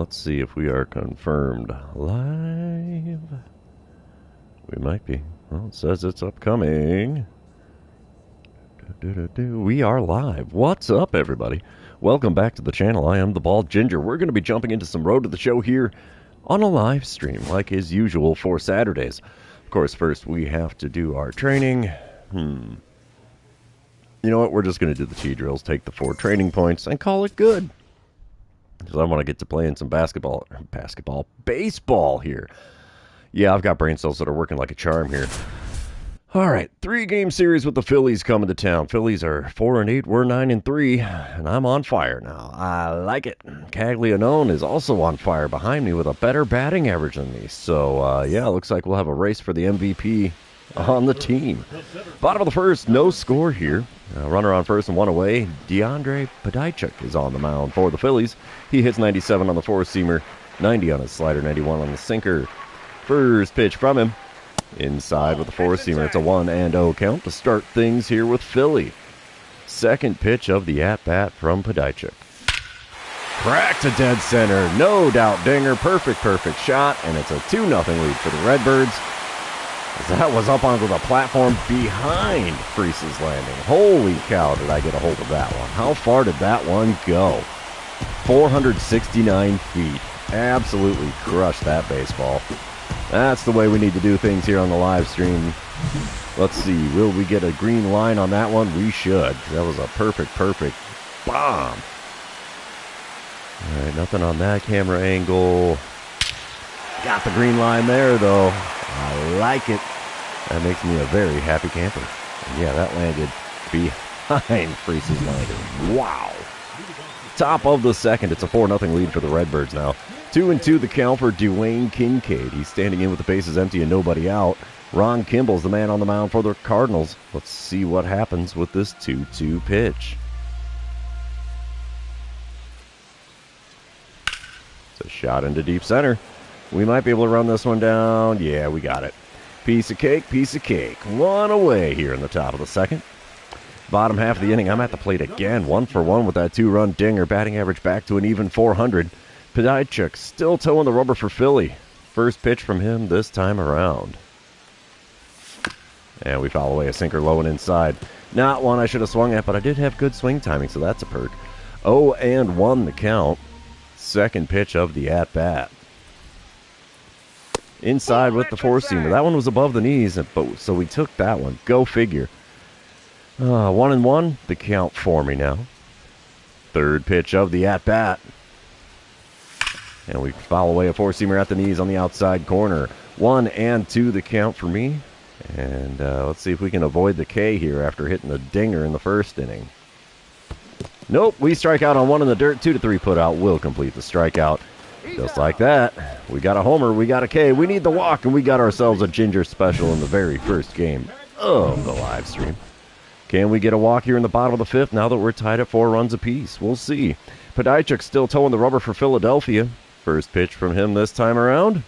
Let's see if we are confirmed live. We might be. Well, it says it's upcoming. We are live. What's up, everybody? Welcome back to the channel. I am the Bald Ginger. We're going to be jumping into some Road to the Show here on a live stream, like is usual for Saturdays. Of course, first we have to do our training. You know what? We're just going to do the T-drills, take the 4 training points, and call it good. Because I want to get to playing some baseball here. Yeah, I've got brain cells that are working like a charm here. All right, 3-game series with the Phillies coming to town. Phillies are 4-8, we're 9-3, and I'm on fire now. I like it. Caglianone is also on fire behind me with a better batting average than me. So, yeah, looks like we'll have a race for the MVP on the team. Bottom of the first, no score here. Runner on first and 1 away. DeAndre Podijchuk is on the mound for the Phillies. He hits 97 on the 4-seamer, 90 on his slider, 91 on the sinker. First pitch from him. Inside with the 4-seamer. It's a 1-0 count to start things here with Philly. Second pitch of the at-bat from Podijchuk. Cracked to dead center. No doubt dinger. Perfect shot. And it's a 2-0 lead for the Redbirds. That was up onto the platform behind Freese's landing. Holy cow, did I get a hold of that one. How far did that one go? 469 feet. Absolutely crushed that baseball. That's the way we need to do things here on the live stream. Let's see, will we get a green line on that one? We should. That was a perfect bomb. All right, nothing on that camera angle. Got the green line there, though. I like it. That makes me a very happy camper. And yeah, that landed behind Freese's landing. Wow. Top of the second. It's a 4-0 lead for the Redbirds now. 2-2 the count for Dwayne Kincaid. He's standing in with the bases empty and nobody out. Ron Kimball's the man on the mound for the Cardinals. Let's see what happens with this 2-2 pitch. It's a shot into deep center. We might be able to run this one down. Yeah, we got it. Piece of cake. 1 away here in the top of the second. Bottom half of the inning, I'm at the plate again. 1 for 1 with that 2-run dinger. Batting average back to an even 400. Podijchuk still toeing the rubber for Philly. First pitch from him this time around. And we foul away a sinker low and inside. Not one I should have swung at, but I did have good swing timing, so that's a perk. 0-1 the count. Second pitch of the at-bat. Inside with the 4-seamer. That one was above the knees, so we took that one. Go figure. 1-1, the count for me now. Third pitch of the at-bat. And we foul away a 4-seamer at the knees on the outside corner. 1-2 the count for me. And let's see if we can avoid the K here after hitting the dinger in the first inning. Nope, we strike out on 1 in the dirt. 2-3 put out will complete the strikeout. Just like that, we got a homer, we got a K, we need the walk, and we got ourselves a Ginger special in the very first game of the live stream. Can we get a walk here in the bottom of the 5th now that we're tied at 4 runs apiece? We'll see. Podijchuk still toeing the rubber for Philadelphia. First pitch from him this time around.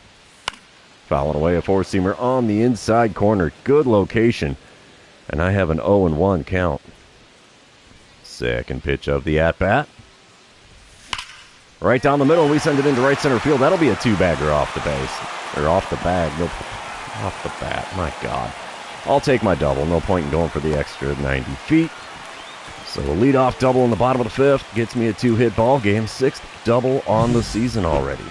Fouling away a 4-seamer on the inside corner. Good location. And I have an 0-1 count. Second pitch of the at-bat. Right down the middle, we send it into right center field. That'll be a 2-bagger off the base. Or off the bag. Nope. Off the bat. My God. I'll take my double. No point in going for the extra 90 feet. So a leadoff double in the bottom of the 5th gets me a 2-hit ball game. 6th double on the season already.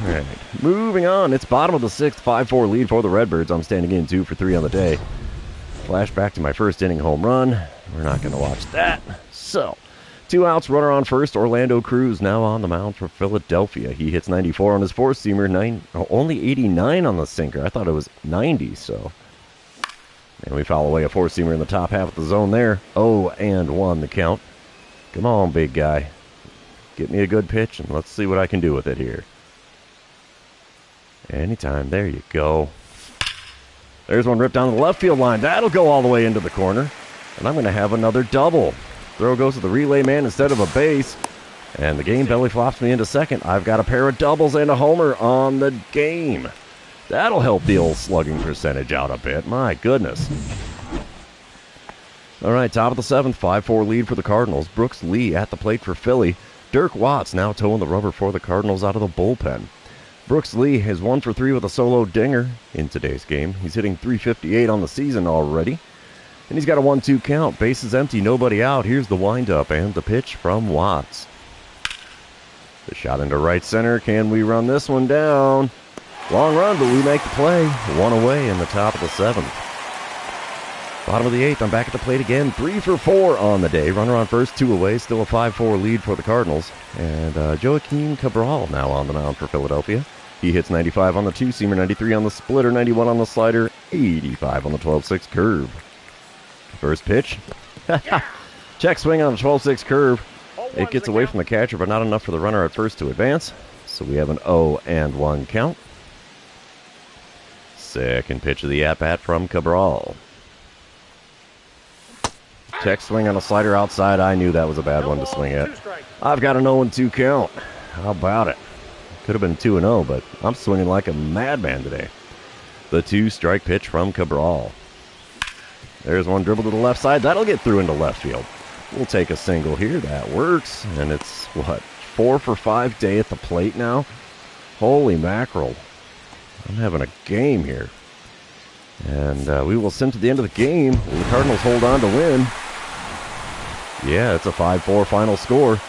All right. Moving on. It's bottom of the 6th. 5-4 lead for the Redbirds. I'm standing in 2 for 3 on the day. Flashback to my first inning home run. We're not going to watch that. So, 2 outs, runner on first. Orlando Cruz now on the mound for Philadelphia. He hits 94 on his 4-seamer, only 89 on the sinker. I thought it was 90, so. And we foul away a 4-seamer in the top half of the zone there. 0-1 the count. Come on, big guy. Get me a good pitch, and let's see what I can do with it here. Anytime. There you go. There's one ripped down the left field line. That'll go all the way into the corner. And I'm going to have another double. Throw goes to the relay man instead of a base. And the game belly flops me into second. I've got a pair of doubles and a homer on the game. That'll help the old slugging percentage out a bit. My goodness. All right, top of the 7th, 5-4 lead for the Cardinals. Brooks Lee at the plate for Philly. Dirk Watts now towing the rubber for the Cardinals out of the bullpen. Brooks Lee is 1 for 3 with a solo dinger in today's game. He's hitting .358 on the season already. And he's got a 1-2 count. Bases empty, nobody out. Here's the windup and the pitch from Watts. The shot into right center. Can we run this one down? Long run, but we make the play. 1 away in the top of the 7th. Bottom of the 8th, I'm back at the plate again. 3 for 4 on the day. Runner on first, 2 away. Still a 5-4 lead for the Cardinals. And Joaquin Cabral now on the mound for Philadelphia. He hits 95 on the 2-seamer, 93 on the splitter, 91 on the slider, 85 on the 12-6 curve. First pitch. Check swing on the 12-6 curve. It gets away from the catcher, but not enough for the runner at first to advance. So we have an 0-1 count. Second pitch of the at-bat from Cabral. Check swing on a slider outside. I knew that was a bad one to swing at. I've got an 0-2 count. How about it? Could have been 2-0, but I'm swinging like a madman today. The 2-strike pitch from Cabral. There's one dribble to the left side. That'll get through into left field. We'll take a single here. That works. And it's, 4 for 5 day at the plate now? Holy mackerel. I'm having a game here. And we will send to the end of the game. The Cardinals hold on to win. Yeah, it's a 5-4 final score.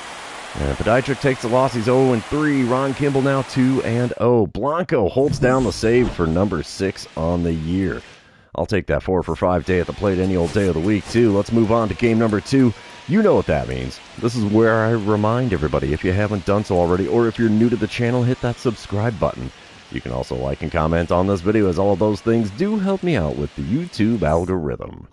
And Pediatric takes the loss. He's 0-3. Ron Kimball now 2-0. Blanco holds down the save for number 6 on the year. I'll take that 4 for 5 day at the plate any old day of the week, too. Let's move on to game number 2. You know what that means. This is where I remind everybody, if you haven't done so already, or if you're new to the channel, hit that subscribe button. You can also like and comment on this video, as all of those things do help me out with the YouTube algorithm.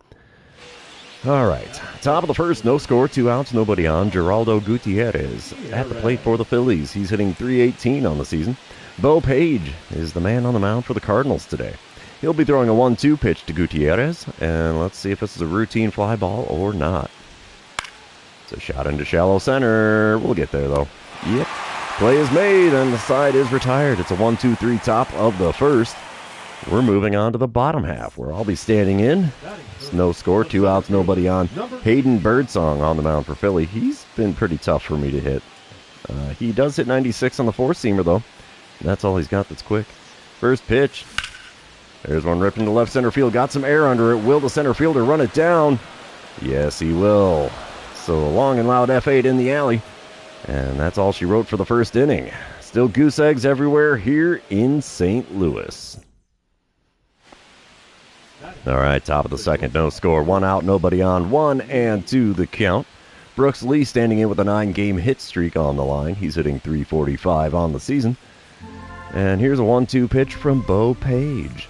All right, top of the first, no score, 2 outs, nobody on. Geraldo Gutierrez at the plate for the Phillies. He's hitting .318 on the season. Bo Page is the man on the mound for the Cardinals today. He'll be throwing a 1-2 pitch to Gutierrez, and let's see if this is a routine fly ball or not. It's a shot into shallow center. We'll get there, though. Yep. Play is made, and the side is retired. It's a 1-2-3 top of the first. We're moving on to the bottom half, where I'll be standing in. It's no score, 2 outs, nobody on. Hayden Birdsong on the mound for Philly. He's been pretty tough for me to hit. He does hit 96 on the 4-seamer, though. That's all he's got that's quick. First pitch. There's one ripped into left center field. Got some air under it. Will the center fielder run it down? Yes, he will. So a long and loud F8 in the alley. And that's all she wrote for the first inning. Still goose eggs everywhere here in St. Louis. All right, top of the second, no score. 1 out, nobody on. 1-2 the count. Brooks Lee standing in with a 9-game hit streak on the line. He's hitting .345 on the season. And here's a 1-2 pitch from Bo Page.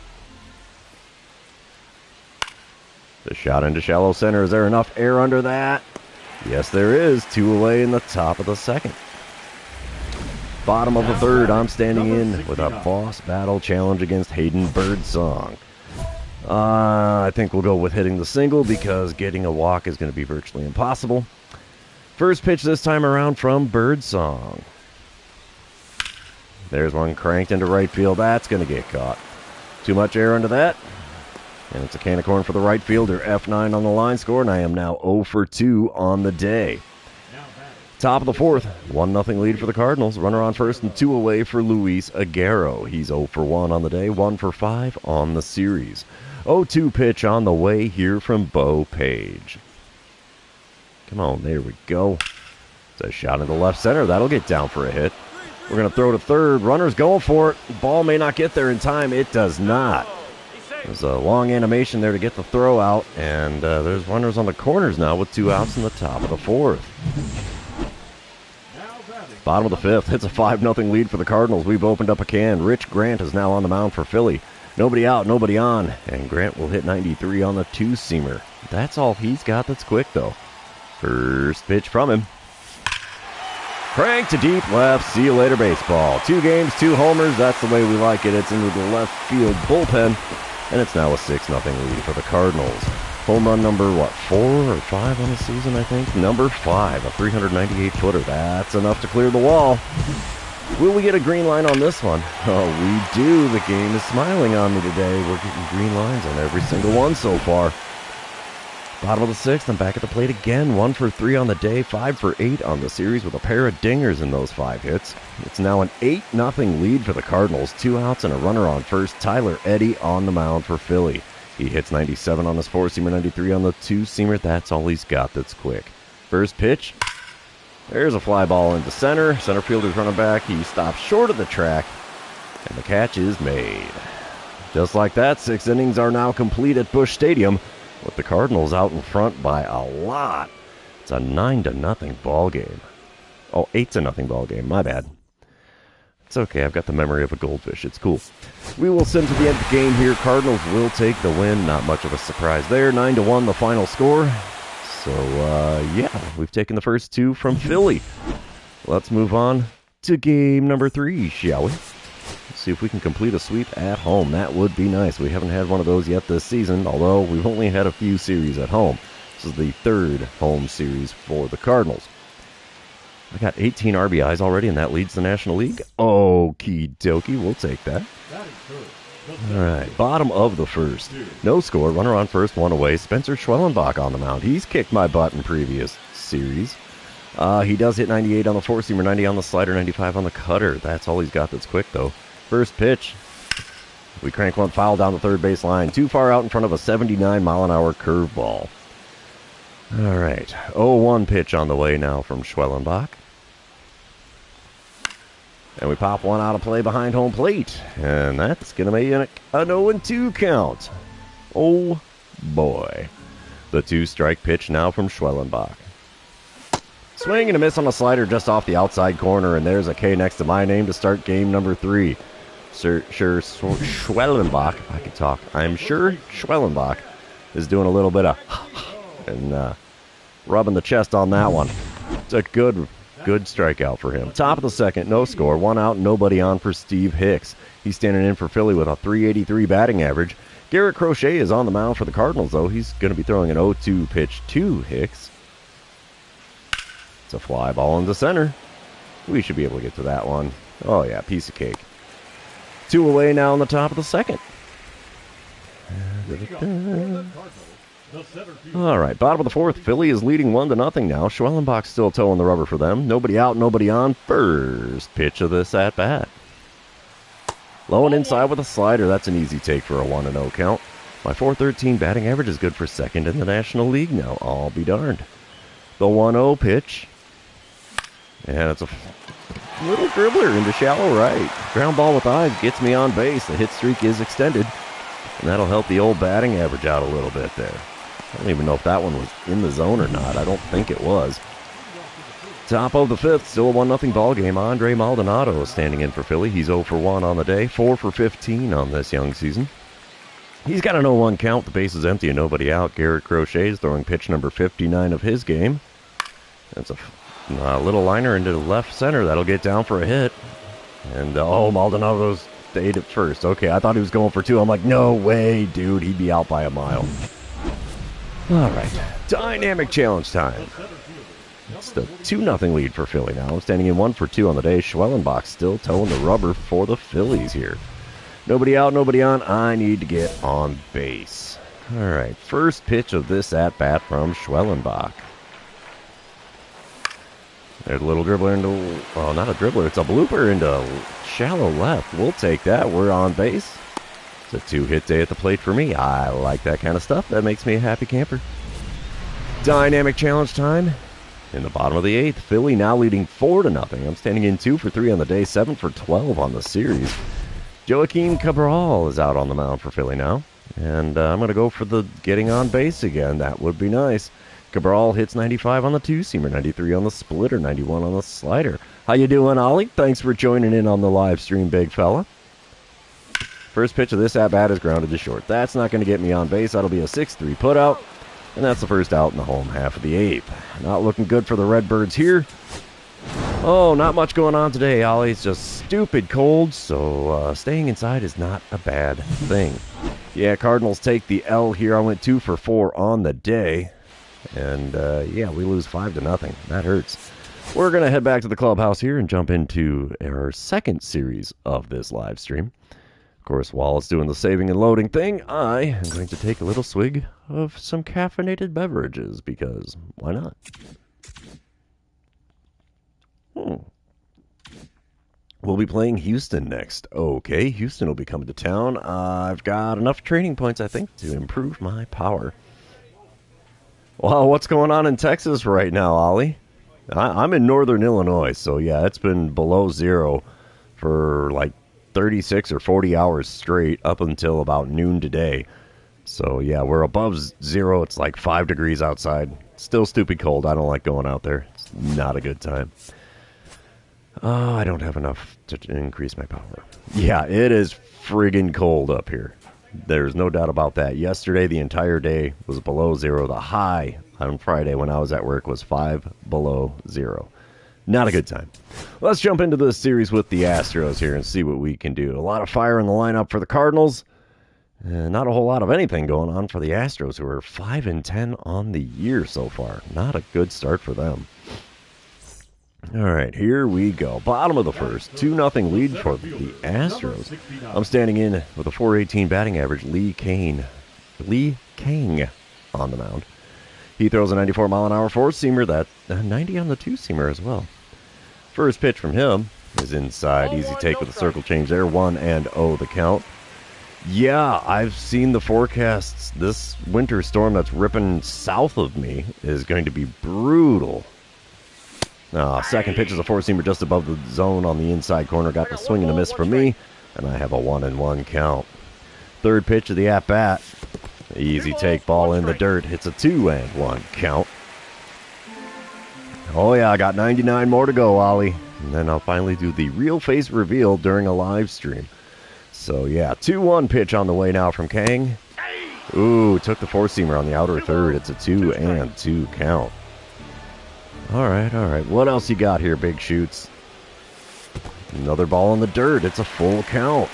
The shot into shallow center. Is there enough air under that? Yes, there is. 2 away in the top of the second. Bottom of the third, I'm standing in with a boss battle challenge against Hayden Birdsong. I think we'll go with hitting the single because getting a walk is going to be virtually impossible. First pitch this time around from Birdsong. There's one cranked into right field. That's going to get caught. Too much air under that. And it's a can of corn for the right fielder. F9 on the line score, and I am now 0 for 2 on the day. Top of the fourth, 1-0 lead for the Cardinals. Runner on first and 2 away for Luis Aguero. He's 0 for 1 on the day, 1 for 5 on the series. 0-2 pitch on the way here from Bo Page. Come on, there we go. It's a shot into left center. That'll get down for a hit. We're going to throw to third. Runner's going for it. Ball may not get there in time. It does not. There's a long animation there to get the throw out, and there's runners on the corners now with 2 outs in the top of the fourth. Bottom of the fifth. It's a 5-0 lead for the Cardinals. We've opened up a can. Rich Grant is now on the mound for Philly. Nobody out, nobody on, and Grant will hit 93 on the 2-seamer. That's all he's got that's quick, though. First pitch from him. Crank to deep left. See you later, baseball. 2 games, 2 homers. That's the way we like it. It's into the left field bullpen. And it's now a 6-0 lead for the Cardinals. Home run number, 4 or 5 on the season, I think? Number 5, a 398-footer. That's enough to clear the wall. Will we get a green line on this one? Oh, we do. The game is smiling on me today. We're getting green lines on every single one so far. Bottom of the sixth, I'm back at the plate again. 1 for 3 on the day, 5 for 8 on the series with a pair of dingers in those 5 hits. It's now an 8-0 lead for the Cardinals. 2 outs and a runner on first. Tyler Eddy on the mound for Philly. He hits 97 on his 4-seamer, 93 on the 2-seamer. That's all he's got that's quick. First pitch. There's a fly ball into center. Center fielder's running back. He stops short of the track, and the catch is made. Just like that, 6 innings are now complete at Busch Stadium, with the Cardinals out in front by a lot. It's a 9-0 ball game. Oh, 8-0 ball game. My bad. It's okay. I've got the memory of a goldfish. It's cool. We will send to the end of the game here. Cardinals will take the win. Not much of a surprise there. 9-1 the final score. So, yeah, we've taken the first 2 from Philly. Let's move on to game number 3, shall we? Let's see if we can complete a sweep at home. That would be nice. We haven't had one of those yet this season, although we've only had a few series at home. This is the 3rd home series for the Cardinals. I got 18 RBIs already, and that leads the National League. Okie dokie, we'll take that. All right, bottom of the first. No score, runner on first, 1 away. Spencer Schwellenbach on the mound. He's kicked my butt in previous series. He does hit 98 on the 4-seamer, 90 on the slider, 95 on the cutter. That's all he's got that's quick, though. First pitch. We crank one foul down the third base line. Too far out in front of a 79-mile-an-hour curveball. All right, 0-1 pitch on the way now from Schwellenbach. And we pop one out of play behind home plate. And that's going to make an 0-2 count. Oh, boy. The 2-strike pitch now from Schwellenbach. Swing and a miss on a slider just off the outside corner. And there's a K next to my name to start game number 3. Schwellenbach, if I could talk. I'm sure Schwellenbach is doing a little bit of and rubbing the chest on that one. It's a good strikeout for him. Top of the second, no score. 1 out, nobody on for Steve Hicks. He's standing in for Philly with a .383 batting average. Garrett Crochet is on the mound for the Cardinals, though. He's going to be throwing an 0-2 pitch to Hicks. It's a fly ball into center. We should be able to get to that one. Oh, yeah, piece of cake. 2 away now in the top of the second. All right, bottom of the fourth. Philly is leading 1-0 now. Schwellenbach still towing the rubber for them. Nobody out, nobody on. First pitch of this at-bat. Low and inside with a slider. That's an easy take for a 1-0 count. My .413 batting average is good for second in the National League now. I'll be darned. The 1-0 pitch. And it's a little dribbler into shallow right. Ground ball with eyes gets me on base. The hit streak is extended. And that'll help the old batting average out a little bit there. I don't even know if that one was in the zone or not. I don't think it was. Top of the fifth, still a 1-0 ball game. Andre Maldonado is standing in for Philly. He's 0 for 1 on the day, 4 for 15 on this young season. He's got an 0-1 count. The base is empty and nobody out. Garrett Crochet is throwing pitch number 59 of his game. That's a little liner into the left center. That'll get down for a hit. And, Maldonado's stayed at first. Okay, I thought he was going for 2. I'm like, no way, dude. He'd be out by a mile. All right, dynamic challenge time. It's the 2-0 lead for Philly now. I'm standing in 1 for 2 on the day. Schwellenbach still towing the rubber for the Phillies here. Nobody out, nobody on. I need to get on base. All right, first pitch of this at-bat from Schwellenbach. There's a little dribbler into, well, not a dribbler, it's a blooper into shallow left. We'll take that. We're on base. It's a 2-hit day at the plate for me. I like that kind of stuff. That makes me a happy camper. Dynamic challenge time. In the bottom of the 8th, Philly now leading 4-0. I'm standing in 2 for 3 on the day, 7 for 12 on the series. Joaquin Cabral is out on the mound for Philly now. And I'm going to go for the getting on base again. That would be nice. Cabral hits 95 on the 2-seamer, 93 on the splitter, 91 on the slider. How you doing, Ollie? Thanks for joining in on the live stream, big fella. First pitch of this at-bat is grounded to short. That's not going to get me on base. That'll be a 6-3 putout. And that's the first out in the home half of the 8th. Not looking good for the Redbirds here. Oh, not much going on today, Ollie. It's just stupid cold, so staying inside is not a bad thing. Yeah, Cardinals take the L here. I went 2 for 4 on the day. And, yeah, we lose 5-0. That hurts. We're going to head back to the clubhouse here and jump into our second series of this live stream. Of course, while it's doing the saving and loading thing, I am going to take a little swig of some caffeinated beverages, because why not? We'll be playing Houston next. Okay, Houston will be coming to town. I've got enough training points, I think, to improve my power. Well, what's going on in Texas right now, Ollie? I'm in northern Illinois, so yeah, it's been below zero for like 36 or 40 hours straight up until about noon today. So yeah, we're above zero. It's like 5 degrees outside. Still stupid cold. I don't like going out there. It's not a good time. Oh, I don't have enough to increase my power. Yeah, it is friggin' cold up here. There's no doubt about that. Yesterday, the entire day was below zero. The high on Friday when I was at work was 5 below zero. Not a good time. Let's jump into this series with the Astros here and see what we can do. A lot of fire in the lineup for the Cardinals. Not a whole lot of anything going on for the Astros, who are 5-10 on the year so far. Not a good start for them. All right, here we go. Bottom of the first, 2-0 lead for the Astros. I'm standing in with a .418 batting average. Lee Kang on the mound. He throws a 94-mile-an-hour four-seamer. That 90 on the two-seamer as well. First pitch from him is inside. Easy take with a circle change there. 1-0 the count. Yeah, I've seen the forecasts. This winter storm that's ripping south of me is going to be brutal. Second pitch is a four-seamer just above the zone on the inside corner. Got the swing and a miss for me, and I have a 1-1 count. Third pitch of the at-bat. Easy take, ball in the dirt. Hits a 2-1 count. Oh yeah, I got 99 more to go, Ollie. And then I'll finally do the real face reveal during a live stream. So yeah, 2-1 pitch on the way now from Kang. Ooh, took the four-seamer on the outer third. It's a 2-2 count. All right. What else you got here, Big Shoots? Another ball in the dirt. It's a full count.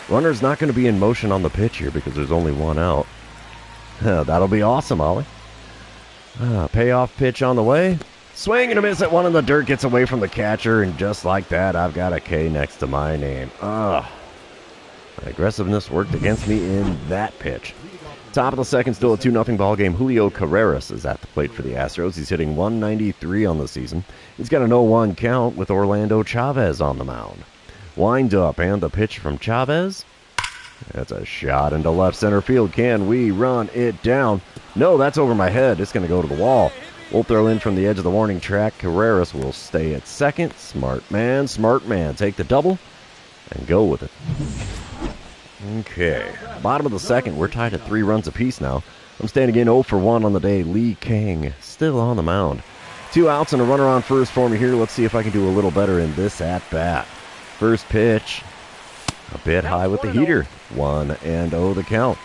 Runner's not going to be in motion on the pitch here because there's only one out. That'll be awesome, Ollie. Payoff pitch on the way. Swing and a miss at one in the dirt. Gets away from the catcher, and just like that, I've got a K next to my name. My aggressiveness worked against me in that pitch. Top of the second, still a 2-0 ball game. Julio Carreras is at the plate for the Astros. He's hitting .193 on the season. He's got a 0-1 count with Orlando Chavez on the mound. Wind up, and the pitch from Chavez. That's a shot into left center field. Can we run it down? No, that's over my head. It's going to go to the wall. We'll throw in from the edge of the warning track. Carreras will stay at second. Smart man. Take the double and go with it. Okay, bottom of the second, we're tied at 3 runs apiece now. I'm standing in 0 for 1 on the day. Lee Kang still on the mound. 2 outs and a runner on first for me here. Let's see if I can do a little better in this at-bat. First pitch, a bit high with the heater. 1-0 the count.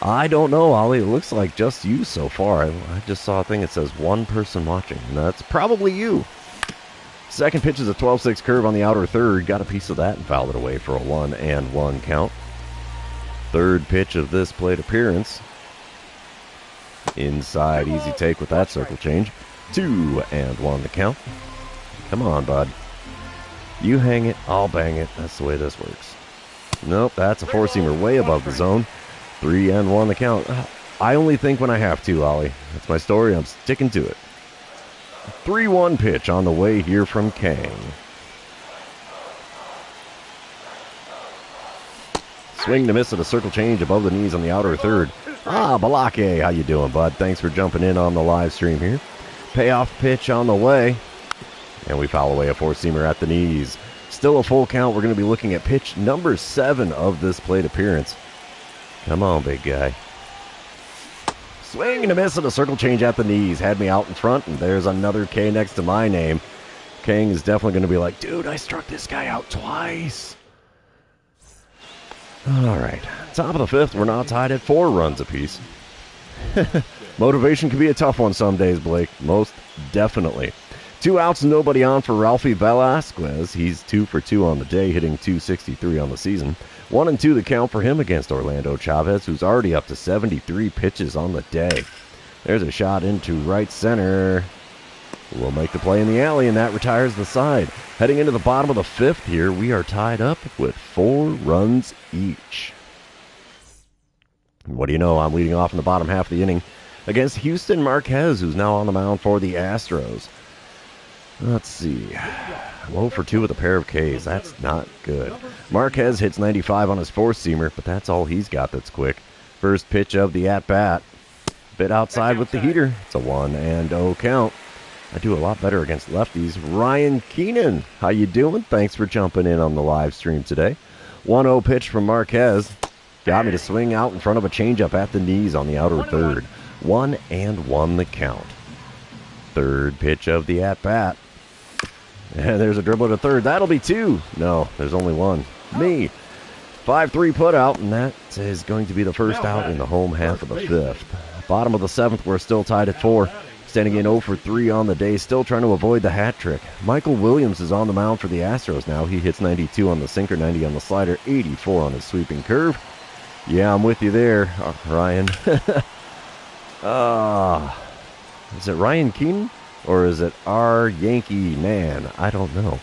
I don't know, Ollie. It looks like just you so far. I just saw a thing that says one person watching, and that's probably you. Second pitch is a 12-6 curve on the outer third. Got a piece of that and fouled it away for a 1-1 count. Third pitch of this plate appearance. Inside, easy take with that circle change. 2-1 the count. Come on, bud. You hang it, I'll bang it. That's the way this works. Nope, that's a four-seamer way above the zone. 3-1 the count. I only think when I have to, Ollie. That's my story. I'm sticking to it. 3-1 pitch on the way here from Kang. Swing to miss at a circle change above the knees on the outer third. Balake, how you doing, bud? Thanks for jumping in on the live stream here. Payoff pitch on the way. And we foul away a four-seamer at the knees. Still a full count. We're going to be looking at pitch number 7 of this plate appearance. Come on, big guy. Swing and a miss and a circle change at the knees. Had me out in front, and there's another K next to my name. Kang is definitely going to be like, dude, I struck this guy out twice. All right. Top of the 5th, we're now tied at 4 runs apiece. Motivation can be a tough one some days, Blake. Most definitely. 2 outs and nobody on for Ralphie Velasquez. He's 2 for 2 on the day, hitting .263 on the season. 1-2 the count for him against Orlando Chavez, who's already up to 73 pitches on the day. There's a shot into right center. We'll make the play in the alley, and that retires the side. Heading into the bottom of the 5th here, we are tied up with 4 runs each. What do you know? I'm leading off in the bottom half of the inning against Houston Marquez, who's now on the mound for the Astros. Let's see. 0 for 2 with a pair of Ks. That's not good. Marquez hits 95 on his four-seamer, but that's all he's got that's quick. First pitch of the at-bat. Bit outside with the heater. It's a 1-0 count. I do a lot better against lefties. Ryan Keenan, how you doing? Thanks for jumping in on the live stream today. 1-0 pitch from Marquez. Got me to swing out in front of a changeup at the knees on the outer third. 1-1 the count. Third pitch of the at-bat. And there's a dribble to third. That'll be 2. No, there's only 1. Me. 5-3 put out, and that is going to be the first out in the home half of the 5th. Bottom of the 7th, we're still tied at 4. Standing in 0 for 3 on the day, still trying to avoid the hat trick. Michael Williams is on the mound for the Astros now. He hits 92 on the sinker, 90 on the slider, 84 on his sweeping curve. Yeah, I'm with you there, Ryan. Is it Ryan Keenan? Or is it our Yankee man? I don't know.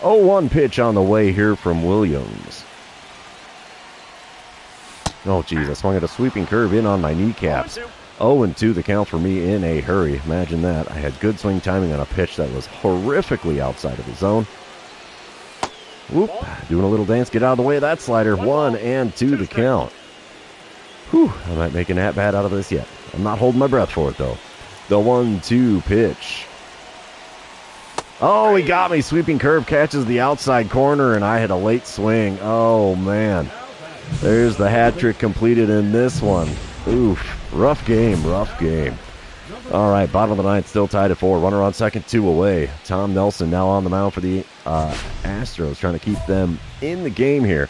0-1 pitch on the way here from Williams. Oh, geez, I swung at a sweeping curve in on my kneecaps. 0-2 the count for me in a hurry. Imagine that. I had good swing timing on a pitch that was horrifically outside of the zone. Whoop, doing a little dance, get out of the way of that slider. 1-2 the count. Whew, I might make an at-bat out of this yet. I'm not holding my breath for it, though. The 1-2 pitch. Oh, he got me. Sweeping curve catches the outside corner, and I had a late swing. Oh, man. There's the hat trick completed in this one. Oof. Rough game, rough game. All right, bottom of the 9th, still tied at 4. Runner on second, 2 away. Tom Nelson now on the mound for the Astros, trying to keep them in the game here.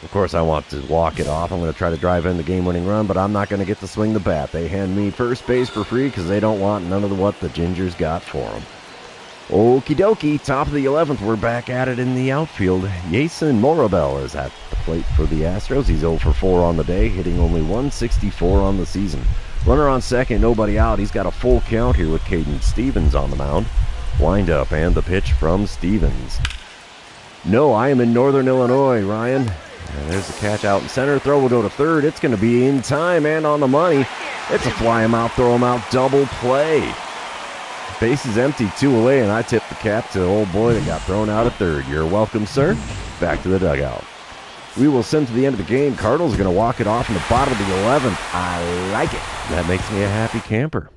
Of course, I want to walk it off. I'm going to try to drive in the game-winning run, but I'm not going to get to swing the bat. They hand me first base for free because they don't want none of what the Gingers got for them. Okie dokie, top of the 11th, we're back at it in the outfield. Jason Morabel is at the plate for the Astros. He's 0 for 4 on the day, hitting only 164 on the season. Runner on second, nobody out. He's got a full count here with Caden Stevens on the mound. Wind up and the pitch from Stevens. No, I am in Northern Illinois, Ryan. And there's the catch out in center. Throw will go to third. It's going to be in time and on the money. It's a fly him out, throw him out, double play. Base is empty, 2 away, and I tip the cap to old boy that got thrown out at third. You're welcome, sir. Back to the dugout. We will send to the end of the game. Cardinals are going to walk it off in the bottom of the 11th. I like it. That makes me a happy camper.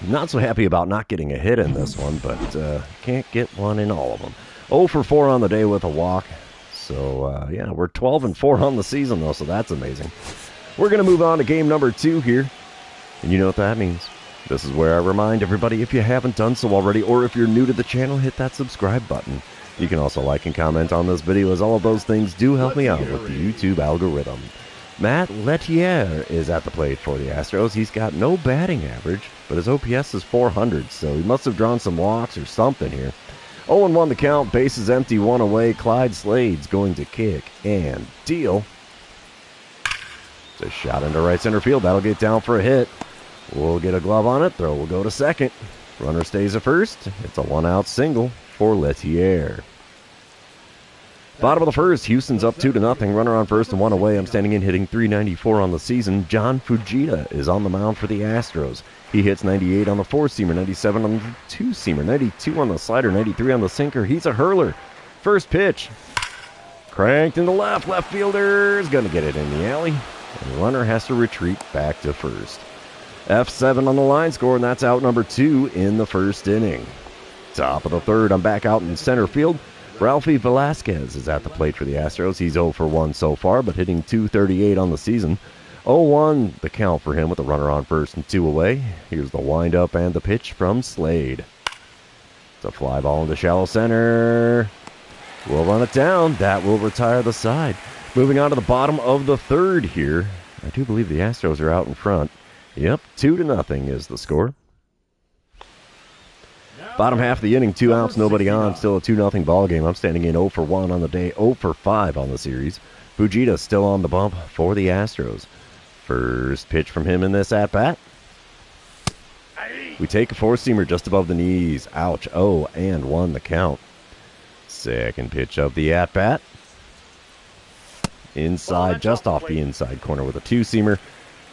Not so happy about not getting a hit in this one, but can't get one in all of them. 0 for 4 on the day with a walk. So, yeah, we're 12-4 on the season, though, so that's amazing. We're going to move on to game number 2 here. And you know what that means. This is where I remind everybody, if you haven't done so already, or if you're new to the channel, hit that subscribe button. You can also like and comment on this video, as all of those things do help me out with the YouTube algorithm. Matt Lettier is at the plate for the Astros. He's got no batting average, but his OPS is 400, so he must have drawn some walks or something here. 0-1 the count, base is empty, 1 away. Clyde Slade's going to kick and deal. It's a shot into right center field. That'll get down for a hit. We'll get a glove on it. Throw will go to second. Runner stays at first. It's a 1-out single for Lettier. Bottom of the first, Houston's up 2-0. Runner on first and 1 away. I'm standing in, hitting .394 on the season. John Fujita is on the mound for the Astros. He hits 98 on the four-seamer, 97 on the two-seamer, 92 on the slider, 93 on the sinker. He's a hurler. First pitch. Cranked in the left. Left fielder's going to get it in the alley. And the runner has to retreat back to first. F7 on the line score, and that's out number 2 in the first inning. Top of the third, I'm back out in center field. Ralphie Velasquez is at the plate for the Astros. He's 0 for 1 so far, but hitting .238 on the season. 0-1 the count for him with a runner on first and 2 away. Here's the windup and the pitch from Slade. It's a fly ball into shallow center. We'll run it down. That will retire the side. Moving on to the bottom of the third here. I do believe the Astros are out in front. Yep, 2-0 is the score. Bottom half of the inning, 2 outs, nobody on. Still a 2-0 ball game. I'm standing in 0 for 1 on the day, 0 for 5 on the series. Fujita still on the bump for the Astros. First pitch from him in this at-bat. We take a four-seamer just above the knees. Ouch. 0-1 the count. Second pitch of the at-bat. inside, just off the inside corner with a two-seamer.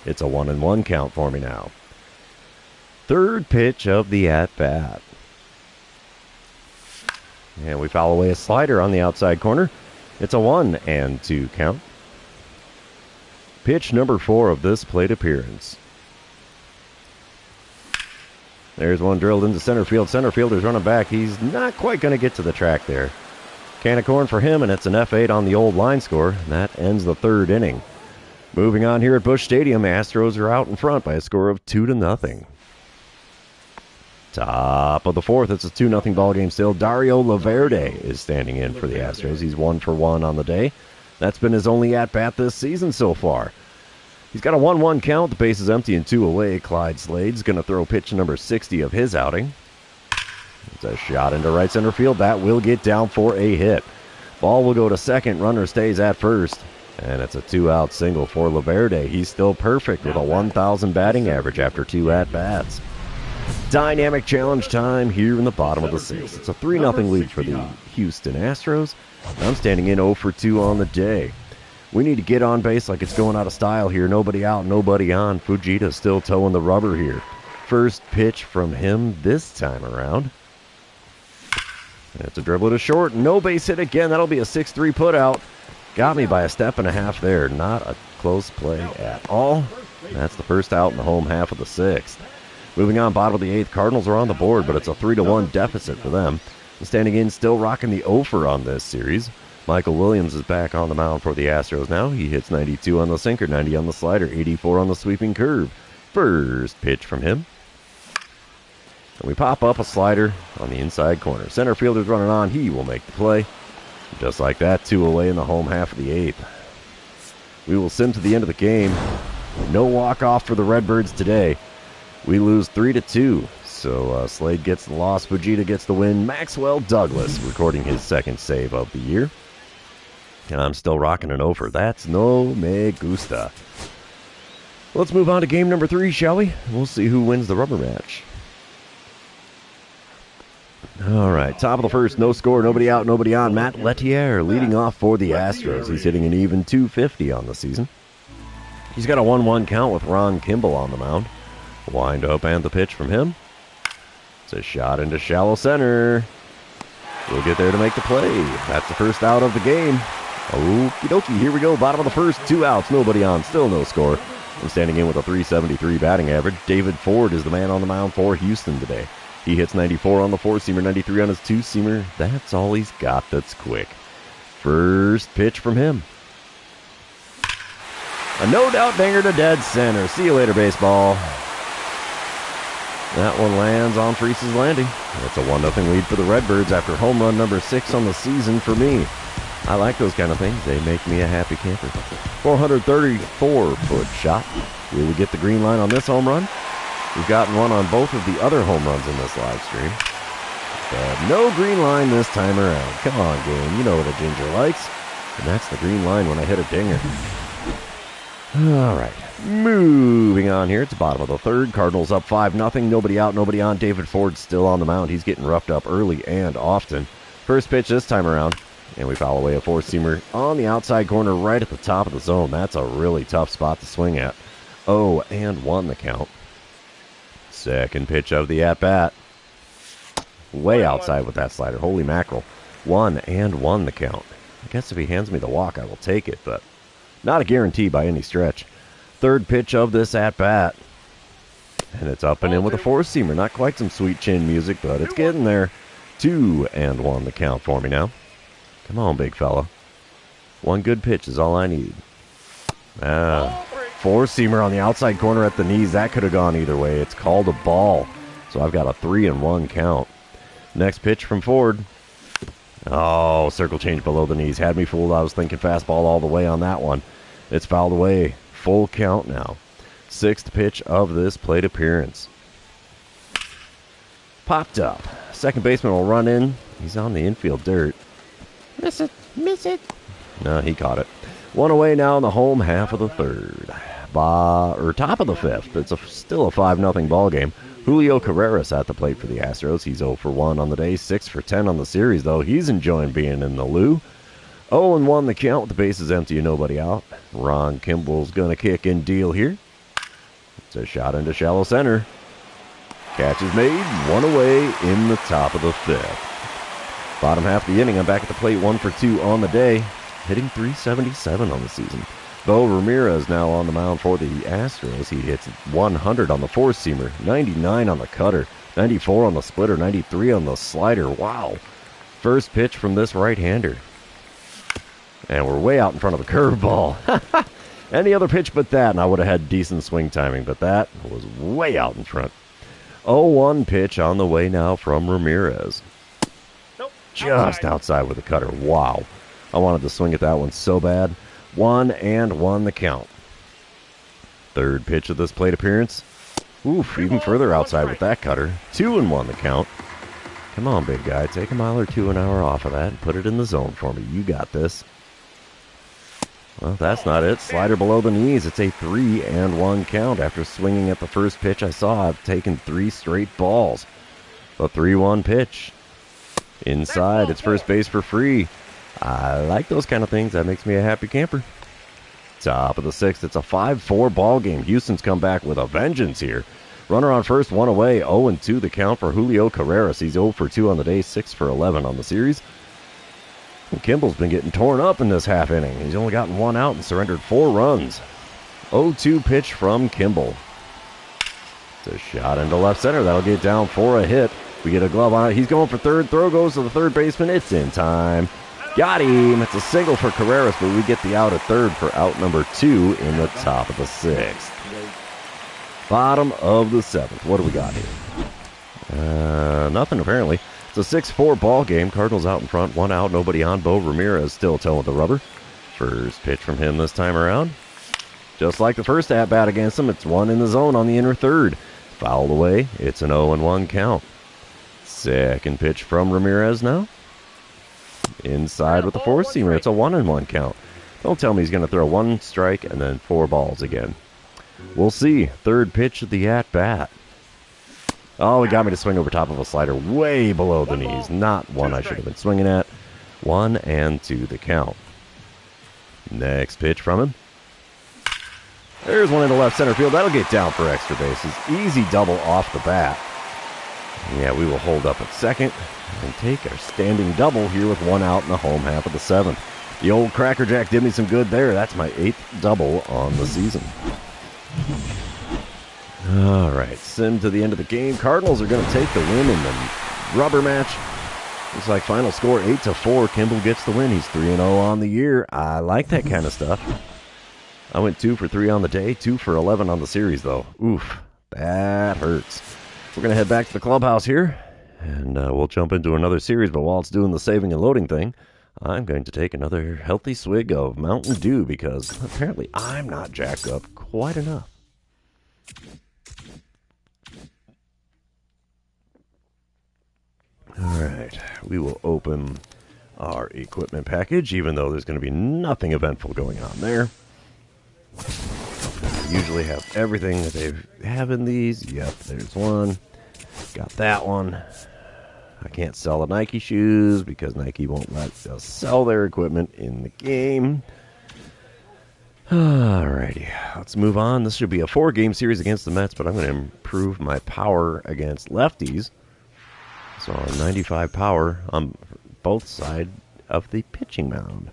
It's a 1-1 count for me now. Third pitch of the at-bat. And we foul away a slider on the outside corner. It's a 1-2 count. Pitch number 4 of this plate appearance. There's one drilled into center field. Center fielder's running back. He's not quite going to get to the track there. Can of corn for him, and it's an F8 on the old line score. And that ends the third inning. Moving on here at Busch Stadium, Astros are out in front by a score of 2-0. Top of the fourth, it's a 2-0 ball game still. Dario Laverde is standing in for the Astros. He's 1 for 1 on the day. That's been his only at-bat this season so far. He's got a 1-1 count. The base is empty and 2 away. Clyde Slade's going to throw pitch number 60 of his outing. It's a shot into right center field. That will get down for a hit. Ball will go to second. Runner stays at first. And it's a 2-out single for Laverde. He's still perfect with a 1,000 batting average after 2 at-bats. Dynamic challenge time here in the bottom of the 6th. It's a 3-0 lead for the Houston Astros. I'm standing in 0 for 2 on the day. We need to get on base like it's going out of style here. Nobody out, nobody on. Fujita still towing the rubber here. First pitch from him this time around. It's a dribble to short. No base hit again. That'll be a 6-3 putout. Got me by a step and a half there. Not a close play at all. That's the first out in the home half of the 6th. Moving on, bottom of the 8th. Cardinals are on the board, but it's a 3-1 deficit for them. Standing in, still rocking the over on this series. Michael Williams is back on the mound for the Astros now. He hits 92 on the sinker, 90 on the slider, 84 on the sweeping curve. First pitch from him. And we pop up a slider on the inside corner. Center fielder's running on. He will make the play. Just like that, 2 away in the home half of the 8th. We will sim to the end of the game. No walk-off for the Redbirds today. We lose 3-2. So Slade gets the loss. Fujita gets the win. Maxwell Douglas recording his second save of the year. And I'm still rocking an over. That's no me gusta. Let's move on to game number 3, shall we? We'll see who wins the rubber match. All right, top of the first, no score, nobody out, nobody on. Matt Lettier leading off for the Astros. He's hitting an even 250 on the season. He's got a 1-1 count with Ron Kimball on the mound. Wind up and the pitch from him. It's a shot into shallow center. We'll get there to make the play. That's the first out of the game. Okie dokie, here we go. Bottom of the first, 2 outs, nobody on, still no score. I'm standing in with a 373 batting average. David Ford is the man on the mound for Houston today. He hits 94 on the 4-seamer, 93 on his 2-seamer. That's all he's got that's quick. First pitch from him. A no-doubt banger to dead center. See you later, baseball. That one lands on Freese's landing. It's a 1-0 lead for the Redbirds after home run number 6 on the season for me. I like those kind of things. They make me a happy camper. 434-foot shot. Will we get the green line on this home run? We've gotten one on both of the other home runs in this live stream. But no green line this time around. Come on, game. You know what a ginger likes. And that's the green line when I hit a dinger. All right. Moving on here. It's the bottom of the 3rd. Cardinals up 5-0. Nobody out, nobody on. David Ford's still on the mound. He's getting roughed up early and often. First pitch this time around. And we foul away a 4-seamer on the outside corner right at the top of the zone. That's a really tough spot to swing at. 0-1 the count. Second pitch of the at-bat. Way outside with that slider. Holy mackerel. 1-1 the count. I guess if he hands me the walk, I will take it, but not a guarantee by any stretch. Third pitch of this at-bat. And it's up and in with a 4-seamer. Not quite some sweet chin music, but it's getting there. 2-1 the count for me now. Come on, big fella. One good pitch is all I need. 4-seamer on the outside corner at the knees. That could have gone either way. It's called a ball. So I've got a 3-1 count. Next pitch from Ford. Oh, circle change below the knees. Had me fooled. I was thinking fastball all the way on that one. It's fouled away. Full count now. 6th pitch of this plate appearance. Popped up. Second baseman will run in. He's on the infield dirt. Miss it. Miss it. No, he caught it. 1 away now in the home half of the 3rd. Top of the 5th. It's still a 5-0 ball game. Julio Carreras at the plate for the Astros. He's 0 for 1 on the day, 6 for 10 on the series, though. He's enjoying being in the loo. 0-1 the count with the bases empty and nobody out. Ron Kimball's going to kick and deal here. It's a shot into shallow center. Catch is made, one away in the top of the fifth. Bottom half of the inning, I'm back at the plate, 1 for 2 on the day, hitting .377 on the season. Bo Ramirez now on the mound for the Astros. He hits 100 on the four-seamer, 99 on the cutter, 94 on the splitter, 93 on the slider. Wow. First pitch from this right-hander. And we're way out in front of the curveball. Any other pitch but that, and I would have had decent swing timing, but that was way out in front. 0-1 pitch on the way now from Ramirez. Nope. Just outside with the cutter. Wow. I wanted to swing at that one so bad. 1-1 the count. Third pitch of this plate appearance. Oof, even further outside with that cutter. 2-1 the count. Come on, big guy. Take a mile or two an hour off of that and put it in the zone for me. You got this. Well, that's not it. Slider below the knees. It's a 3-1 count. After swinging at the first pitch I saw, I've taken 3 straight balls. The 3-1 pitch. Inside, it's first base for free. I like those kind of things. That makes me a happy camper. Top of the sixth. It's a 5-4 ball game. Houston's come back with a vengeance here. Runner on first, 1 away. 0-2 the count for Julio Carreras. He's 0 for 2 on the day, 6 for 11 on the series. And Kimball's been getting torn up in this half inning. He's only gotten 1 out and surrendered 4 runs. 0-2 pitch from Kimball. It's a shot into left center. That'll get down for a hit. We get a glove on it. He's going for third. Throw goes to the third baseman. It's in time. Got him. It's a single for Carreras, but we get the out at third for out number 2 in the top of the sixth. Bottom of the seventh. What do we got here? Nothing apparently. It's a 6-4 ball game. Cardinals out in front, 1 out, nobody on. Bo Ramirez still towing the rubber. First pitch from him this time around. Just like the first at-bat against him, it's 1 in the zone on the inner third. Fouled away. It's an 0-1 count. Second pitch from Ramirez now. Inside with the four-seamer. It's a 1-1 count. Don't tell me he's going to throw 1 strike and then 4 balls again. We'll see. Third pitch of the at-bat. Oh, he got me to swing over top of a slider way below the knees. Not one I should have been swinging at. 1-2 the count. Next pitch from him. There's one into left center field. That'll get down for extra bases. Easy double off the bat. Yeah, we will hold up at second and take our standing double here with 1 out in the home half of the seventh. The old Cracker Jack did me some good there. That's my 8th double on the season. All right, sim to the end of the game. Cardinals are going to take the win in the rubber match. Looks like final score 8-4. Kimball gets the win. He's 3-0 on the year. I like that kind of stuff. I went 2 for 3 on the day, 2 for 11 on the series, though. Oof, that hurts. We're going to head back to the clubhouse here, and we'll jump into another series. But while it's doing the saving and loading thing, I'm going to take another healthy swig of Mountain Dew because apparently I'm not jacked up quite enough. All right, we will open our equipment package, even though there's going to be nothing eventful going on there. I usually have everything that they have in these. Yep, there's one. Got that one. I can't sell the Nike shoes because Nike won't let us sell their equipment in the game. Alrighty, let's move on. This should be a 4-game series against the Mets, but I'm going to improve my power against lefties. So 95 power on both sides of the pitching mound.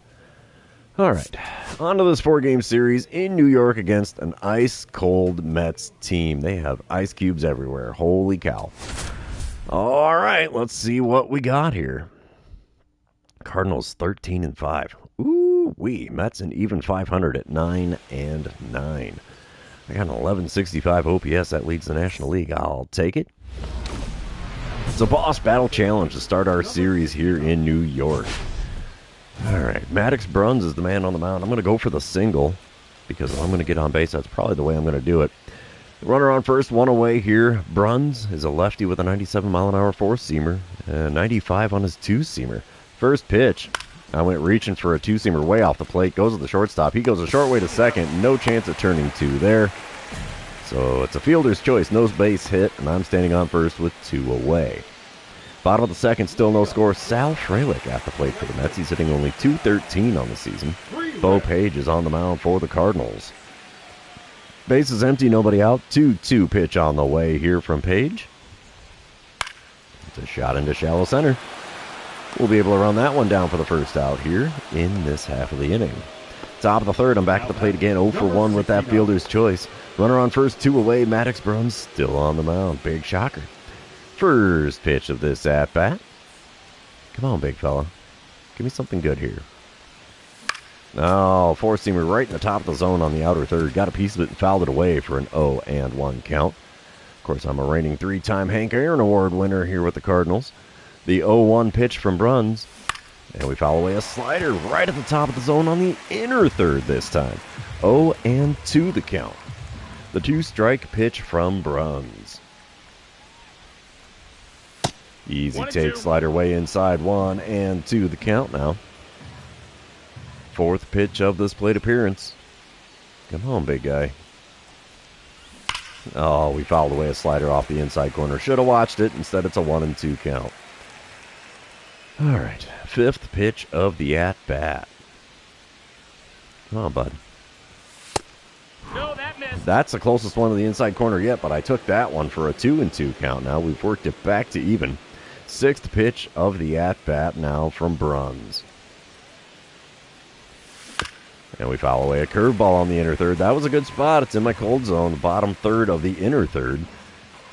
All right, on to this 4-game series in New York against an ice-cold Mets team. They have ice cubes everywhere. Holy cow. All right, let's see what we got here. Cardinals 13-5. Ooh-wee. Mets an even 500 at 9-9. I got an 1165 OPS. That leads the National League. I'll take it. It's a boss battle challenge to start our series here in New York. All right, Maddox Bruns is the man on the mound. I'm going to go for the single because if I'm going to get on base, that's probably the way I'm going to do it. Runner on first, 1 away here. Bruns is a lefty with a 97-mile-an-hour four-seamer, 95 on his two-seamer. First pitch, I went reaching for a two-seamer way off the plate. Goes to the shortstop. He goes a short way to second. No chance of turning 2 there. So it's a fielder's choice. No base hit, and I'm standing on first with 2 away. Bottom of the second, still no score. Sal Frelick at the plate for the Mets. He's hitting only .213 on the season. Bo Page is on the mound for the Cardinals. Bases empty, nobody out. 2-2 pitch on the way here from Page. It's a shot into shallow center. We'll be able to run that one down for the first out here in this half of the inning. Top of the third, I'm back at the plate again. 0 for 1 with that fielder's choice. Runner on first, 2 away. Maddox Bruns still on the mound. Big shocker. First pitch of this at-bat. Come on, big fella. Give me something good here. Oh, four-seamer right in the top of the zone on the outer third. Got a piece of it and fouled it away for an 0-1 count. Of course, I'm a reigning 3-time Hank Aaron Award winner here with the Cardinals. The 0-1 pitch from Bruns. And we foul away a slider right at the top of the zone on the inner third this time. 0-2 the count. The 2-strike pitch from Bruns. Easy take, slider way inside. 1-2 the count now. Fourth pitch of this plate appearance. Come on, big guy. Oh, we fouled away a slider off the inside corner. Should have watched it. Instead, it's a 1-2 count. All right, fifth pitch of the at-bat. Come on, bud. No, that missed. That's the closest one to the inside corner yet, but I took that one for a 2-2 count. Now we've worked it back to even. Sixth pitch of the at-bat now from Bruns. And we foul away a curveball on the inner third. That was a good spot. It's in my cold zone, the bottom third of the inner third.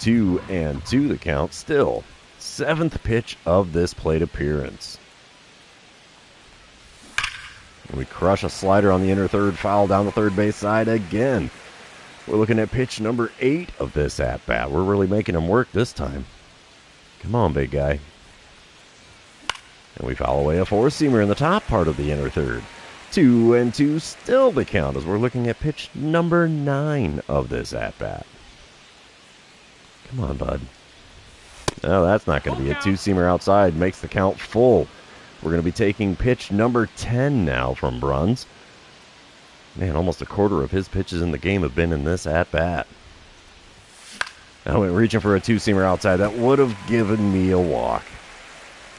2-2 the count still. Seventh pitch of this plate appearance. And we crush a slider on the inner third, foul down the third base side again. We're looking at pitch number 8 of this at-bat. We're really making him work this time. Come on, big guy. And we foul away a four-seamer in the top part of the inner third. 2-2 still the count as we're looking at pitch number 9 of this at-bat. Come on, bud. No, that's not going to be a two-seamer outside. Makes the count full. We're going to be taking pitch number 10 now from Bruns. Man, almost a quarter of his pitches in the game have been in this at-bat. I went reaching for a two-seamer outside. That would have given me a walk.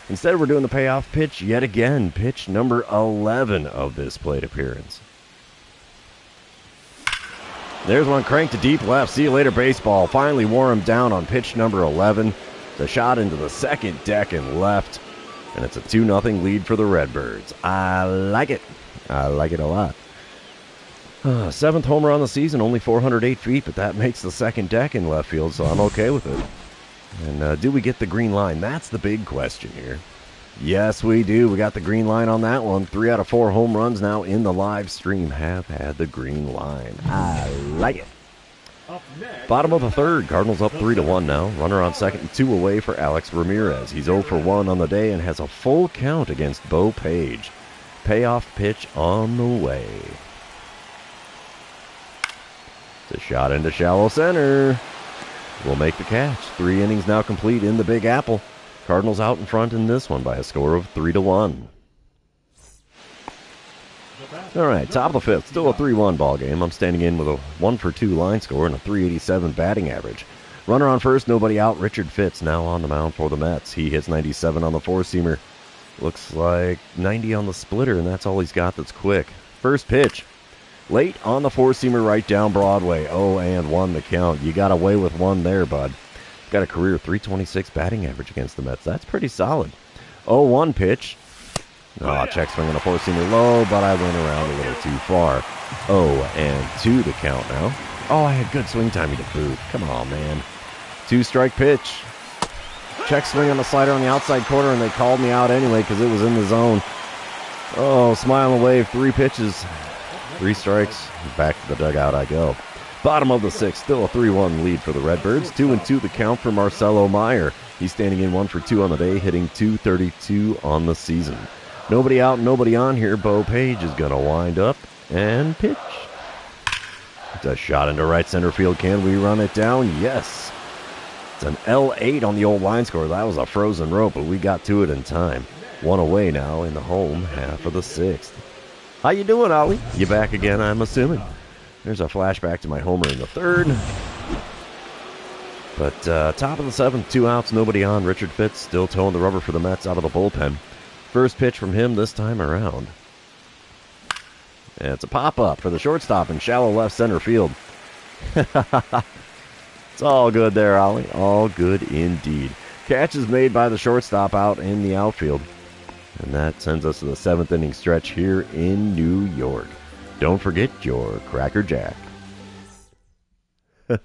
Instead, we're doing the payoff pitch yet again. Pitch number 11 of this plate appearance. There's one cranked to deep left. See you later, baseball. Finally wore him down on pitch number 11. The shot into the second deck and left. And it's a 2-0 lead for the Redbirds. I like it. I like it a lot. Seventh homer on the season, only 408 feet, but that makes the second deck in left field, so I'm okay with it. And do we get the green line? That's the big question here. Yes, we do. We got the green line on that one. 3 out of 4 home runs now in the live stream have had the green line. I like it. Bottom of the third. Cardinals up 3-1 now. Runner on second, 2 away for Alex Ramirez. He's 0 for 1 on the day and has a full count against Bo Page. Payoff pitch on the way. It's a shot into shallow center. Will make the catch. 3 innings now complete in the Big Apple. Cardinals out in front in this one by a score of 3-1. All right, top of the fifth. Still a 3-1 ball game. I'm standing in with a 1-for-2 line score and a .387 batting average. Runner on first, nobody out. Richard Fitz now on the mound for the Mets. He hits 97 on the four-seamer. Looks like 90 on the splitter, and that's all he's got that's quick. First pitch. Late on the four-seamer right down Broadway. 0-1 the count. You got away with one there, bud. Got a career .326 batting average against the Mets. That's pretty solid. 0-1 pitch. Oh, check swing on a four-seamer low, but I went around a little too far. 0-2 the count now. Oh, I had good swing timing to boot. Come on, man. 2-strike pitch. Check swing on the slider on the outside corner, and they called me out anyway because it was in the zone. Oh, smile and wave. 3 pitches. 3 strikes. Back to the dugout I go. Bottom of the sixth. Still a 3-1 lead for the Redbirds. 2-2 the count for Marcelo Meyer. He's standing in 1 for 2 on the day, hitting .232 on the season. Nobody out, nobody on here. Bo Page is going to wind up and pitch. It's a shot into right center field. Can we run it down? Yes. It's an L8 on the old line score. That was a frozen rope, but we got to it in time. 1 away now in the home half of the sixth. How you doing, Ollie? You back again, I'm assuming. There's a flashback to my homer in the third. But top of the 7th, 2 outs, nobody on. Richard Fitz still towing the rubber for the Mets out of the bullpen. First pitch from him this time around. And it's a pop-up for the shortstop in shallow left center field. It's all good there, Ollie. All good indeed. Catch is made by the shortstop out in the outfield. And that sends us to the 7th inning stretch here in New York. Don't forget your Cracker Jack. All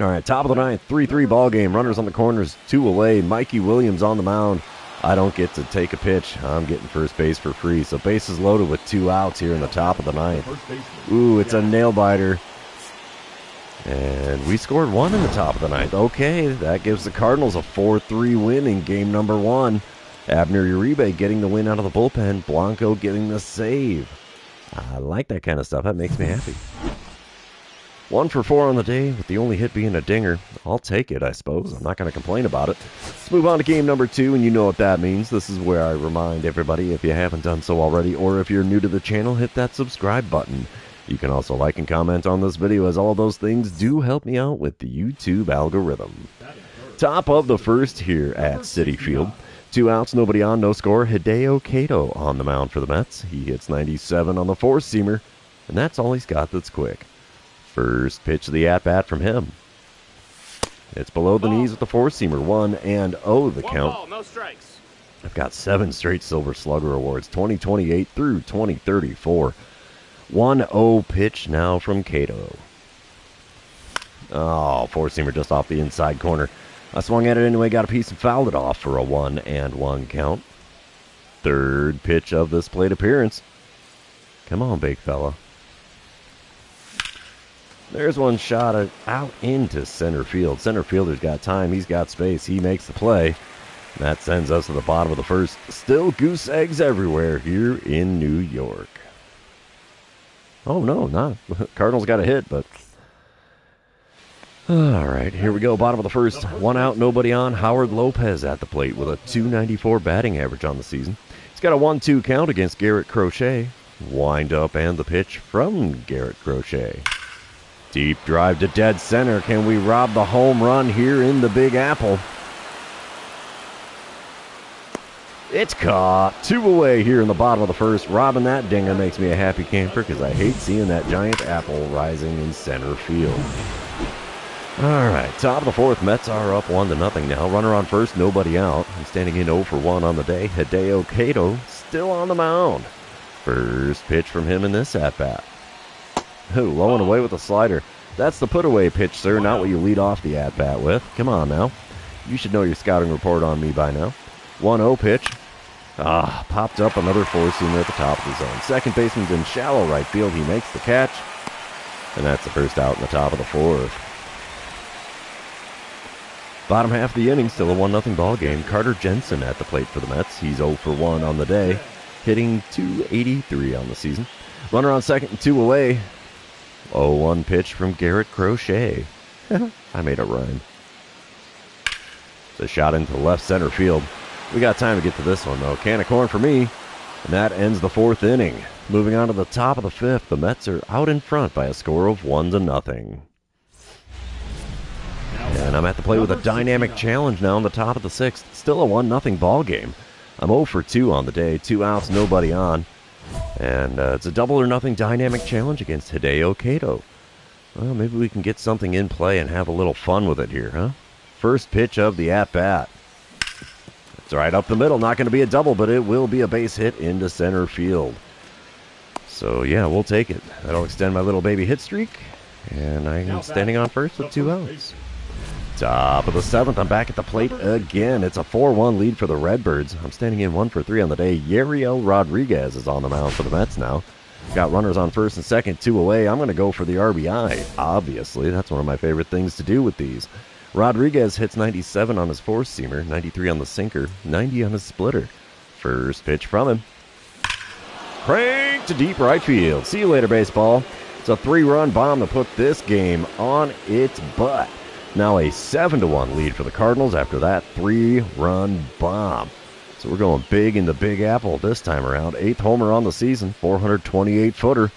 right, top of the 9th, 3-3 ball game. Runners on the corners, 2 away. Mikey Williams on the mound. I don't get to take a pitch. I'm getting first base for free. So bases loaded with 2 outs here in the top of the 9th. Ooh, it's a nail-biter. And we scored 1 in the top of the 9th. Okay, that gives the Cardinals a 4-3 win in game number 1. Abner Uribe getting the win out of the bullpen. Blanco getting the save. I like that kind of stuff. That makes me happy. 1 for 4 on the day, with the only hit being a dinger. I'll take it, I suppose. I'm not going to complain about it. Let's move on to game number 2, and you know what that means. This is where I remind everybody, if you haven't done so already, or if you're new to the channel, hit that subscribe button. You can also like and comment on this video, as all those things do help me out with the YouTube algorithm. Top of the 1st here at Citi Field. 2 outs, nobody on, no score. Hideo Kato on the mound for the Mets. He hits 97 on the 4-seamer, and that's all he's got that's quick. First pitch of the at-bat from him. It's below the knees with the 4-seamer. 1-0 the count. Ball, no strikes. I've got 7 straight Silver Slugger awards, 2028 through 2034. 1-0 pitch now from Kato. Oh, 4-seamer just off the inside corner. I swung at it anyway, got a piece and fouled it off for a 1-1 count. 3rd pitch of this plate appearance. Come on, big fella. There's one shot out into center field. Center fielder's got time. He's got space. He makes the play. And that sends us to the bottom of the 1st. Still goose eggs everywhere here in New York. Oh, no, not. Cardinals got a hit, but... All right, here we go. Bottom of the 1st. 1 out, nobody on. Howard Lopez at the plate with a .294 batting average on the season. He's got a 1-2 count against Garrett Crochet. Wind up and the pitch from Garrett Crochet. Deep drive to dead center. Can we rob the home run here in the Big Apple? It's caught. 2 away here in the bottom of the 1st. Robbing that dinger makes me a happy camper because I hate seeing that giant apple rising in center field. All right, top of the 4th. Mets are up 1-0 now. Runner on first, nobody out. I'm standing in 0 for 1 on the day. Hideo Kato still on the mound. First pitch from him in this at-bat. Low and away with a slider. That's the put-away pitch, sir, not what you lead off the at-bat with. Come on now. You should know your scouting report on me by now. 1-0 pitch. Popped up another 4-seamer at the top of the zone. Second baseman's in shallow right field. He makes the catch. And that's the first out in the top of the 4th. Bottom half of the inning, still a 1-0 ball game. Carter Jensen at the plate for the Mets. He's 0 for 1 on the day, hitting .283 on the season. Runner on second and 2 away. 0-1 pitch from Garrett Crochet. I made a rhyme. It's a shot into left center field. We got time to get to this one, though. Can of corn for me. And that ends the 4th inning. Moving on to the top of the 5th, the Mets are out in front by a score of 1-0. And I'm at the plate with a dynamic challenge now on the top of the 6th. Still a 1-0 ball game. I'm 0 for 2 on the day. 2 outs, nobody on. And it's a double or nothing dynamic challenge against Hideo Kato. Well, maybe we can get something in play and have a little fun with it here, huh? First pitch of the at-bat. It's right up the middle. Not going to be a double, but it will be a base hit into center field. So, yeah, we'll take it. That'll extend my little baby hit streak. And I'm standing on first with 2 outs. Top of the 7th. I'm back at the plate again. It's a 4-1 lead for the Redbirds. I'm standing in 1 for 3 on the day. Yariel Rodriguez is on the mound for the Mets now. Got runners on first and second, 2 away. I'm going to go for the RBI. Obviously, that's one of my favorite things to do with these. Rodriguez hits 97 on his 4-seamer, 93 on the sinker, 90 on his splitter. First pitch from him. Crank to deep right field. See you later, baseball. It's a 3-run bomb to put this game on its butt. Now a 7-1 lead for the Cardinals after that 3-run bomb. So we're going big in the Big Apple this time around. 8th homer on the season, 428-footer.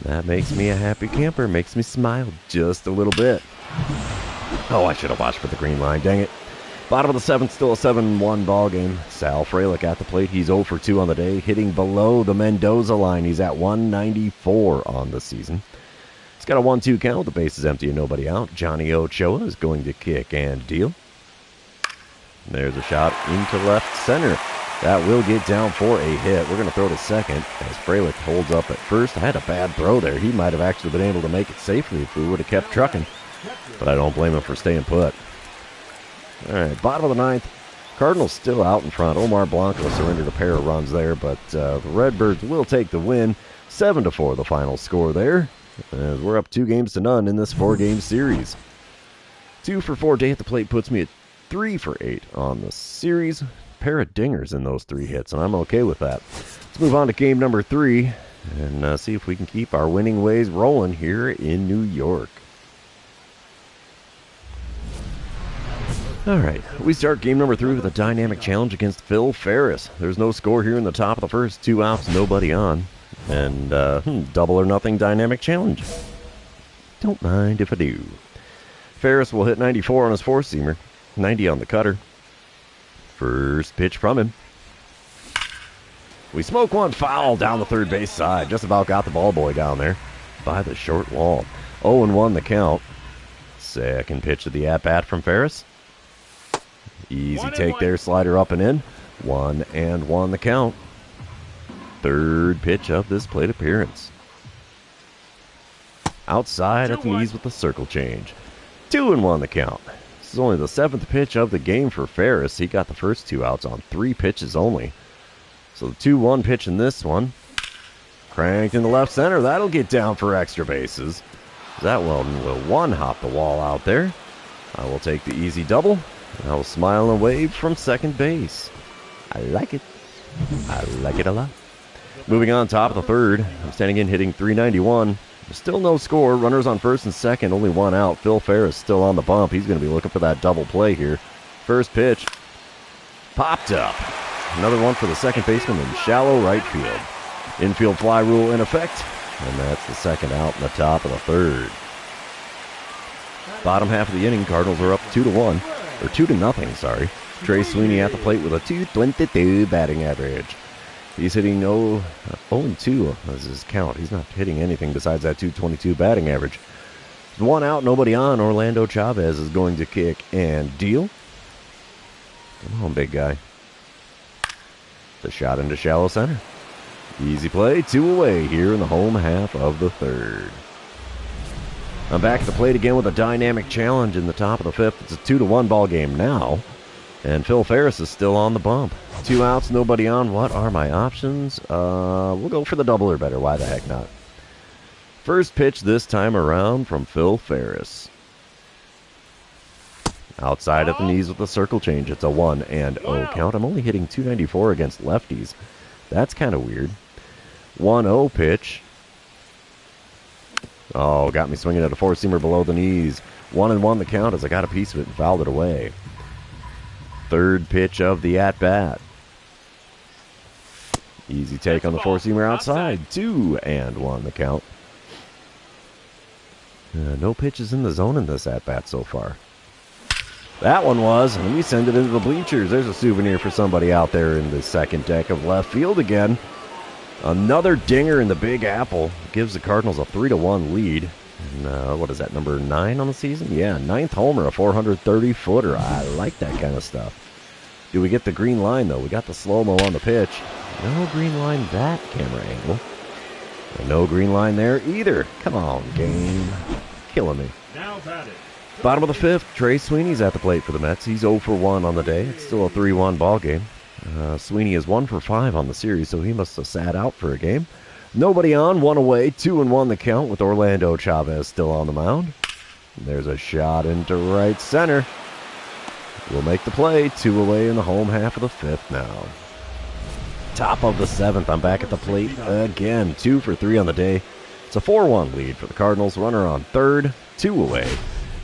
That makes me a happy camper, makes me smile just a little bit. Oh, I should have watched for the green line. Dang it. Bottom of the seventh, still a 7-1 ball game. Sal Frelick at the plate. He's 0 for 2 on the day, hitting below the Mendoza line. He's at 194 on the season. He's got a 1-2 count. The base is empty and nobody out. Johnny Ochoa is going to kick and deal. There's a shot into left center. That will get down for a hit. We're going to throw to second as Frelick holds up at first. I had a bad throw there. He might have actually been able to make it safely if we would have kept trucking. But I don't blame him for staying put. All right, bottom of the ninth. Cardinals still out in front. Omar Blanco surrendered a pair of runs there, but the Redbirds will take the win. 7-4 the final score there. As we're up 2-0 in this 4-game series. 2 for 4 day at the plate puts me at 3 for 8 on the series. Pair of dingers in those 3 hits, and I'm okay with that. Let's move on to game number 3 and see if we can keep our winning ways rolling here in New York. All right, we start game number 3 with a dynamic challenge against Phil Ferris. There's no score here in the top of the first. 2 outs, nobody on. And double or nothing dynamic challenge. Don't mind if I do. Ferris will hit 94 on his four-seamer, 90 on the cutter. First pitch from him. We smoke one foul down the third base side. Just about got the ball boy down there by the short wall. 0-1 the count. Second pitch of the at-bat from Ferris. Easy take there, slider up and in. 1-1 the count. Third pitch of this plate appearance. Outside at the knees with the circle change. 2-1 the count. This is only the 7th pitch of the game for Ferris. He got the first 2 outs on 3 pitches only. So the 2-1 pitch in this one. Cranked in the left center. That'll get down for extra bases. That one will one-hop the wall out there. I will take the easy double. I will smile and wave from second base. I like it. I like it a lot. Moving on, top of the third. I'm standing in hitting .391. Still no score. Runners on first and second. Only 1 out. Phil Ferris still on the bump. He's going to be looking for that double play here. First pitch. Popped up. Another one for the second baseman in shallow right field. Infield fly rule in effect. And that's the second out in the top of the third. Bottom half of the inning, Cardinals are up 2-1. Or 2-0, sorry. Trey Sweeney at the plate with a .222 batting average. He's hitting 0-2 as his count. He's not hitting anything besides that .222 batting average. 1 out, nobody on. Orlando Chavez is going to kick and deal. Come on, big guy. The shot into shallow center. Easy play, 2 away here in the home half of the third. I'm back at the plate again with a dynamic challenge in the top of the 5th. It's a 2-1 ball game now. And Phil Ferris is still on the bump. 2 outs, nobody on. What are my options? We'll go for the double or better. Why the heck not? First pitch this time around from Phil Ferris. Outside at the knees with the circle change. It's a 1-0 count. I'm only hitting .294 against lefties. That's kind of weird. 1-0 pitch. Oh, got me swinging at a four-seamer below the knees. 1-1 the count as I got a piece of it and fouled it away. Third pitch of the at-bat. Easy take on the four-seamer outside. 2-1 the count. No pitches in the zone in this at-bat so far. That one was, and we send it into the bleachers. There's a souvenir for somebody out there in the second deck of left field again. Another dinger in the Big Apple gives the Cardinals a 3-1 lead. And what is that, number 9 on the season? Yeah, 9th homer, a 430-footer. I like that kind of stuff. Do we get the green line, though? We got the slow-mo on the pitch. No green line that camera angle. And no green line there either. Come on, game. Killing me. Now bat it. Bottom of the 5th, Trey Sweeney's at the plate for the Mets. He's 0 for 1 on the day. It's still a 3-1 ball game. Sweeney is 1 for 5 on the series, so he must have sat out for a game. Nobody on, 1 away, 2-1 the count with Orlando Chavez still on the mound. There's a shot into right center. We'll make the play, 2 away in the home half of the 5th now. Top of the 7th, I'm back at the plate again. 2 for 3 on the day. It's a 4-1 lead for the Cardinals. Runner on third, 2 away.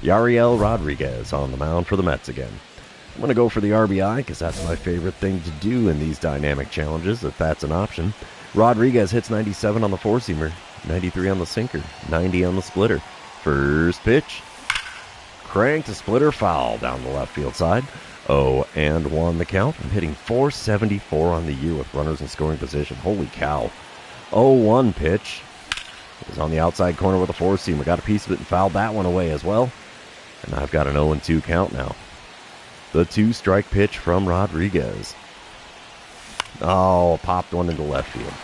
Yariel Rodriguez on the mound for the Mets again. I'm going to go for the RBI because that's my favorite thing to do in these dynamic challenges, if that's an option. Rodriguez hits 97 on the four-seamer, 93 on the sinker, 90 on the splitter. First pitch. cranked a splitter foul down the left field side. 0-1 the count. I'm hitting .474 on the year with runners in scoring position. Holy cow. 0-1 pitch is on the outside corner with a four-seamer. Got a piece of it and fouled that one away as well. And I've got an 0-2 count now. The two-strike pitch from Rodriguez. Oh, popped one into left field.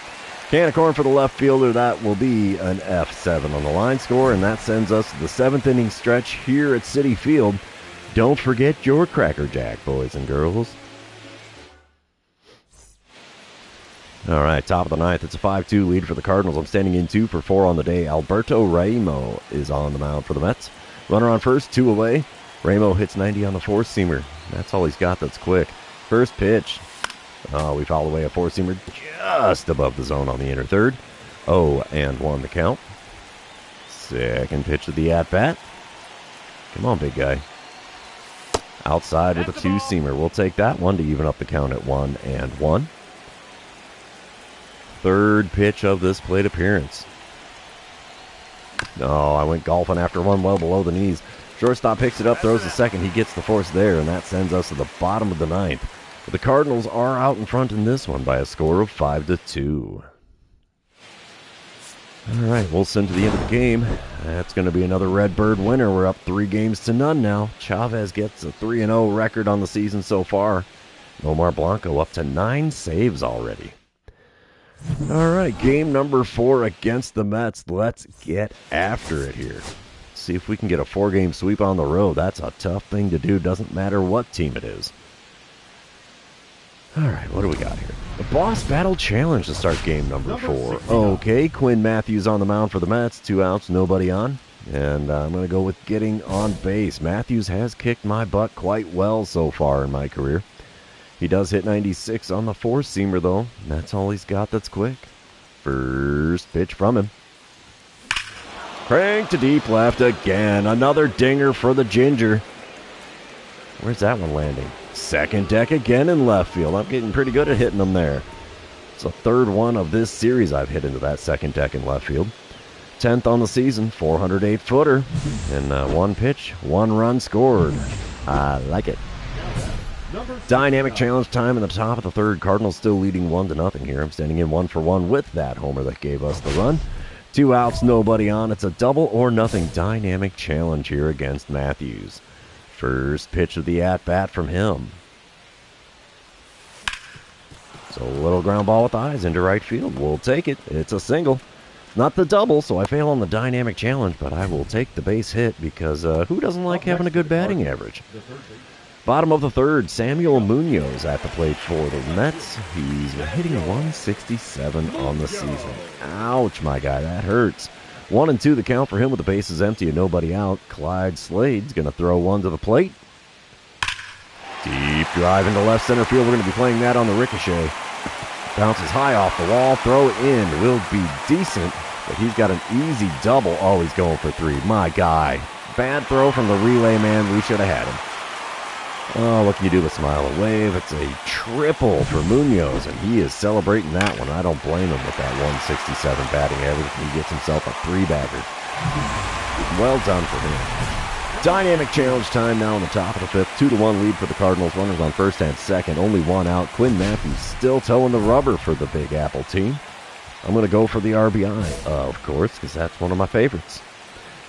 Can of corn for the left fielder. That will be an F7 on the line score, and that sends us to the 7th inning stretch here at Citi Field. Don't forget your Cracker Jack, boys and girls. All right, top of the 9th. It's a 5-2 lead for the Cardinals. I'm standing in 2 for 4 on the day. Alberto Ramo is on the mound for the Mets. Runner on first, 2 away. Ramo hits 90 on the four-seamer. That's all he's got that's quick. First pitch. Oh, we fouled away a four-seamer just above the zone on the inner third. 0-1 the count. Second pitch of the at-bat. Come on, big guy. Outside with a two-seamer. We'll take that one to even up the count at 1-1. Third pitch of this plate appearance. Oh, I went golfing after one well below the knees. Shortstop picks it up, throws the second. He gets the force there, and that sends us to the bottom of the 9th. But the Cardinals are out in front in this one by a score of 5-2. All right, we'll send to the end of the game. That's going to be another Redbird winner. We're up 3-0 now. Chavez gets a 3-0 record on the season so far. Omar Blanco up to 9 saves already. All right, game number 4 against the Mets. Let's get after it here. See if we can get a 4-game sweep on the road. That's a tough thing to do. Doesn't matter what team it is. All right, what do we got here? The Boss Battle Challenge to start game number 4. Okay, Quinn Matthews on the mound for the Mets. 2 outs, nobody on. And I'm going to go with getting on base. Matthews has kicked my butt quite well so far in my career. He does hit 96 on the four-seamer, though. That's all he's got that's quick. First pitch from him. Crank to deep left again. Another dinger for the Ginger. Where's that one landing? Second deck again in left field. I'm getting pretty good at hitting them there. It's the third one of this series I've hit into that second deck in left field. 10th on the season, 408-footer. And one pitch, 1 run scored. I like it. Dynamic challenge time in the top of the 3rd. Cardinals still leading 1-0 here. I'm standing in 1 for 1 with that homer that gave us the run. 2 outs, nobody on. It's a double or nothing dynamic challenge here against Matthews. First pitch of the at-bat from him. So a little ground ball with eyes into right field. We'll take it. It's a single. Not the double, so I fail on the dynamic challenge, but I will take the base hit because who doesn't like having a good batting average? Bottom of the 3rd, Samuel Munoz at the plate for the Mets. He's hitting 167 on the season. Ouch, my guy, that hurts. 1-2 the count for him with the bases empty and nobody out. Clyde Slade's going to throw one to the plate. Deep drive into left center field. We're going to be playing that on the ricochet. Bounces high off the wall. Throw in will be decent, but he's got an easy double. Oh, he's going for 3. My guy. Bad throw from the relay man. We should have had him. Oh, what can you do but smile and wave? It's a triple for Munoz, and he is celebrating that one. I don't blame him with that 167 batting average. He gets himself a 3-bagger. Well done for him. Dynamic challenge time now in the top of the 5th. 2-1 lead for the Cardinals. Runners on first and second. Only 1 out. Quinn Matthews still towing the rubber for the Big Apple team. I'm going to go for the RBI, of course, because that's one of my favorites.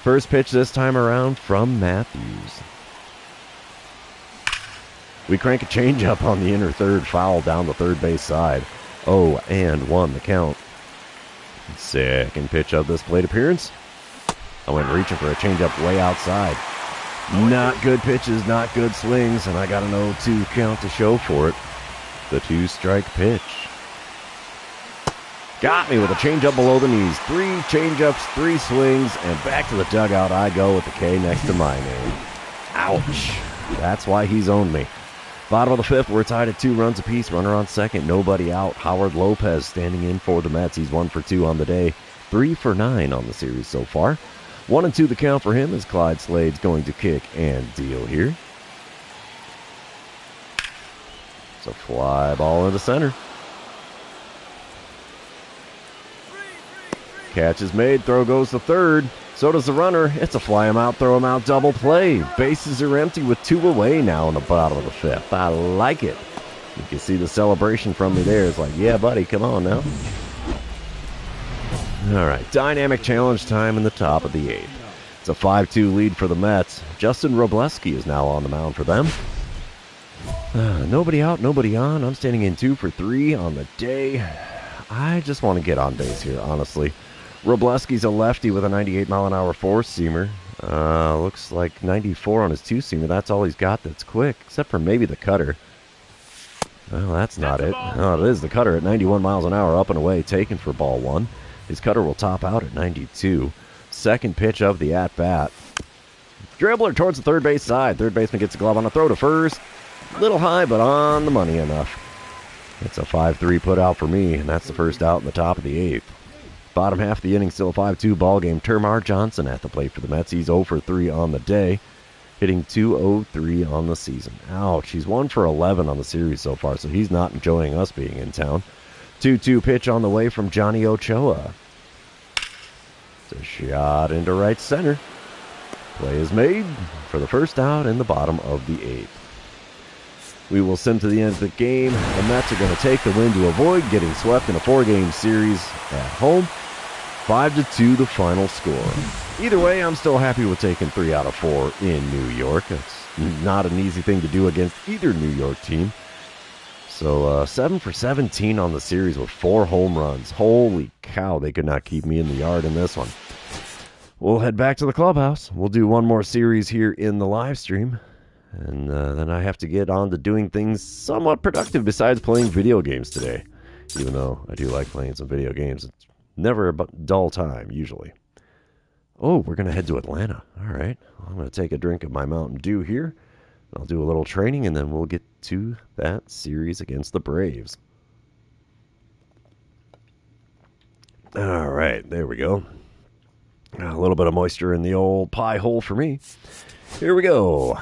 First pitch this time around from Matthews. We crank a changeup on the inner 3rd, foul down the 3rd base side. 0-1 the count. Second pitch of this plate appearance. I went reaching for a changeup way outside. Not good pitches, not good swings, and I got an 0-2 count to show for it. The 2-strike pitch. Got me with a changeup below the knees. 3 changeups, 3 swings, and back to the dugout I go with the K next to my name. Ouch. That's why he's owned me. Bottom of the 5th, we're tied at 2 runs apiece. Runner on second, nobody out. Howard Lopez standing in for the Mets. He's 1 for 2 on the day. 3 for 9 on the series so far. 1-2 the count for him as Clyde Slade's going to kick and deal here. It's a fly ball into center. Catch is made. Throw goes to third. So does the runner. It's a fly him out, throw him out, double play. Bases are empty with 2 away now in the bottom of the 5th. I like it. You can see the celebration from me there. It's like, yeah, buddy, come on now. All right, dynamic challenge time in the top of the 8th. It's a 5-2 lead for the Mets. Justin Robleski is now on the mound for them. Nobody out, nobody on. I'm standing in 2 for 3 on the day. I just want to get on base here, honestly. Robleski's a lefty with a 98-mile-an-hour four-seamer. Looks like 94 on his two-seamer. That's all he's got that's quick, except for maybe the cutter. Well, that's not it. Oh, it is the cutter at 91 miles an hour, up and away, taken for ball 1. His cutter will top out at 92. Second pitch of the at-bat. Dribbler towards the third base side. Third baseman gets a glove on a throw to first. Little high, but on the money enough. It's a 5-3 put out for me, and that's the first out in the top of the 8th. Bottom half of the inning, still a 5-2 ball game. Termar Johnson at the plate for the Mets. He's 0 for 3 on the day, hitting .203 on the season. Ouch, he's 1 for 11 on the series so far, so he's not enjoying us being in town. 2-2 pitch on the way from Johnny Ochoa. It's a shot into right center. Play is made for the first out in the bottom of the 8th. We will send to the end of the game. The Mets are going to take the win to avoid getting swept in a 4-game series at home. 5-2 the final score. Either way, I'm still happy with taking 3 out of 4 in New York. It's not an easy thing to do against either New York team. So 7 for 17 on the series with 4 home runs. Holy cow, they could not keep me in the yard in this one. We'll head back to the clubhouse. We'll do one more series here in the live stream. And then I have to get on to doing things somewhat productive besides playing video games today. Even though I do like playing some video games. It's never a dull time, usually. Oh, we're going to head to Atlanta. All right. Well, I'm going to take a drink of my Mountain Dew here. I'll do a little training, and then we'll get to that series against the Braves. All right. There we go. A little bit of moisture in the old pie hole for me. Here we go.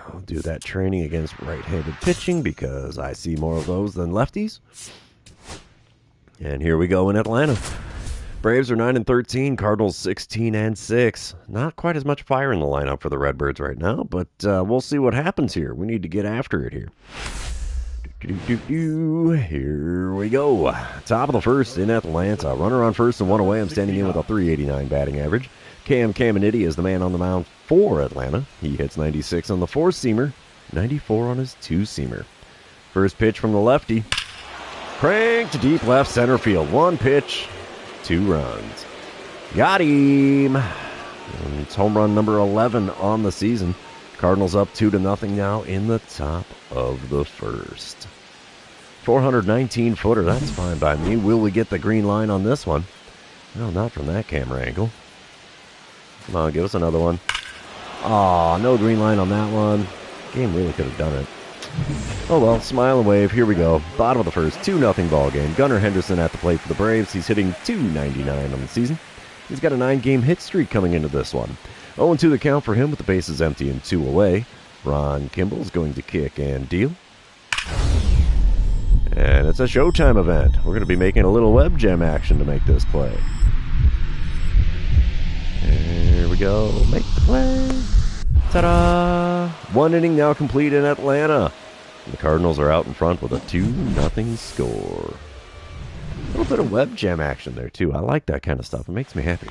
I'll do that training against right-handed pitching because I see more of those than lefties. And here we go in Atlanta. Braves are 9-13, Cardinals 16-6. Not quite as much fire in the lineup for the Redbirds right now, but we'll see what happens here. We need to get after it here. Here we go. Top of the first in Atlanta. Runner on first and 1 away. I'm standing in with a .389 batting average. Cam Caminiti is the man on the mound for Atlanta. He hits 96 on the four-seamer, 94 on his two-seamer. First pitch from the lefty. Cranked to deep left center field. 1 pitch, 2 runs. Got him. And it's home run number 11 on the season. Cardinals up 2-0 now in the top of the first. 419-footer. That's fine by me. Will we get the green line on this one? No, not from that camera angle. Come on, give us another one. Aw, no green line on that one. Game really could have done it. Oh well, smile and wave. Here we go. Bottom of the first, 2-0 ball game. Gunnar Henderson at the plate for the Braves. He's hitting .299 on the season. He's got a 9-game hit streak coming into this one. 0-2 the count for him with the bases empty and 2 away. Ron Kimball's going to kick and deal. And it's a Showtime event. We're going to be making a little web gem action to make this play. There we go. Make the play. Ta-da! 1 inning now complete in Atlanta. The Cardinals are out in front with a 2-0 score. A little bit of web jam action there, too. I like that kind of stuff. It makes me happy.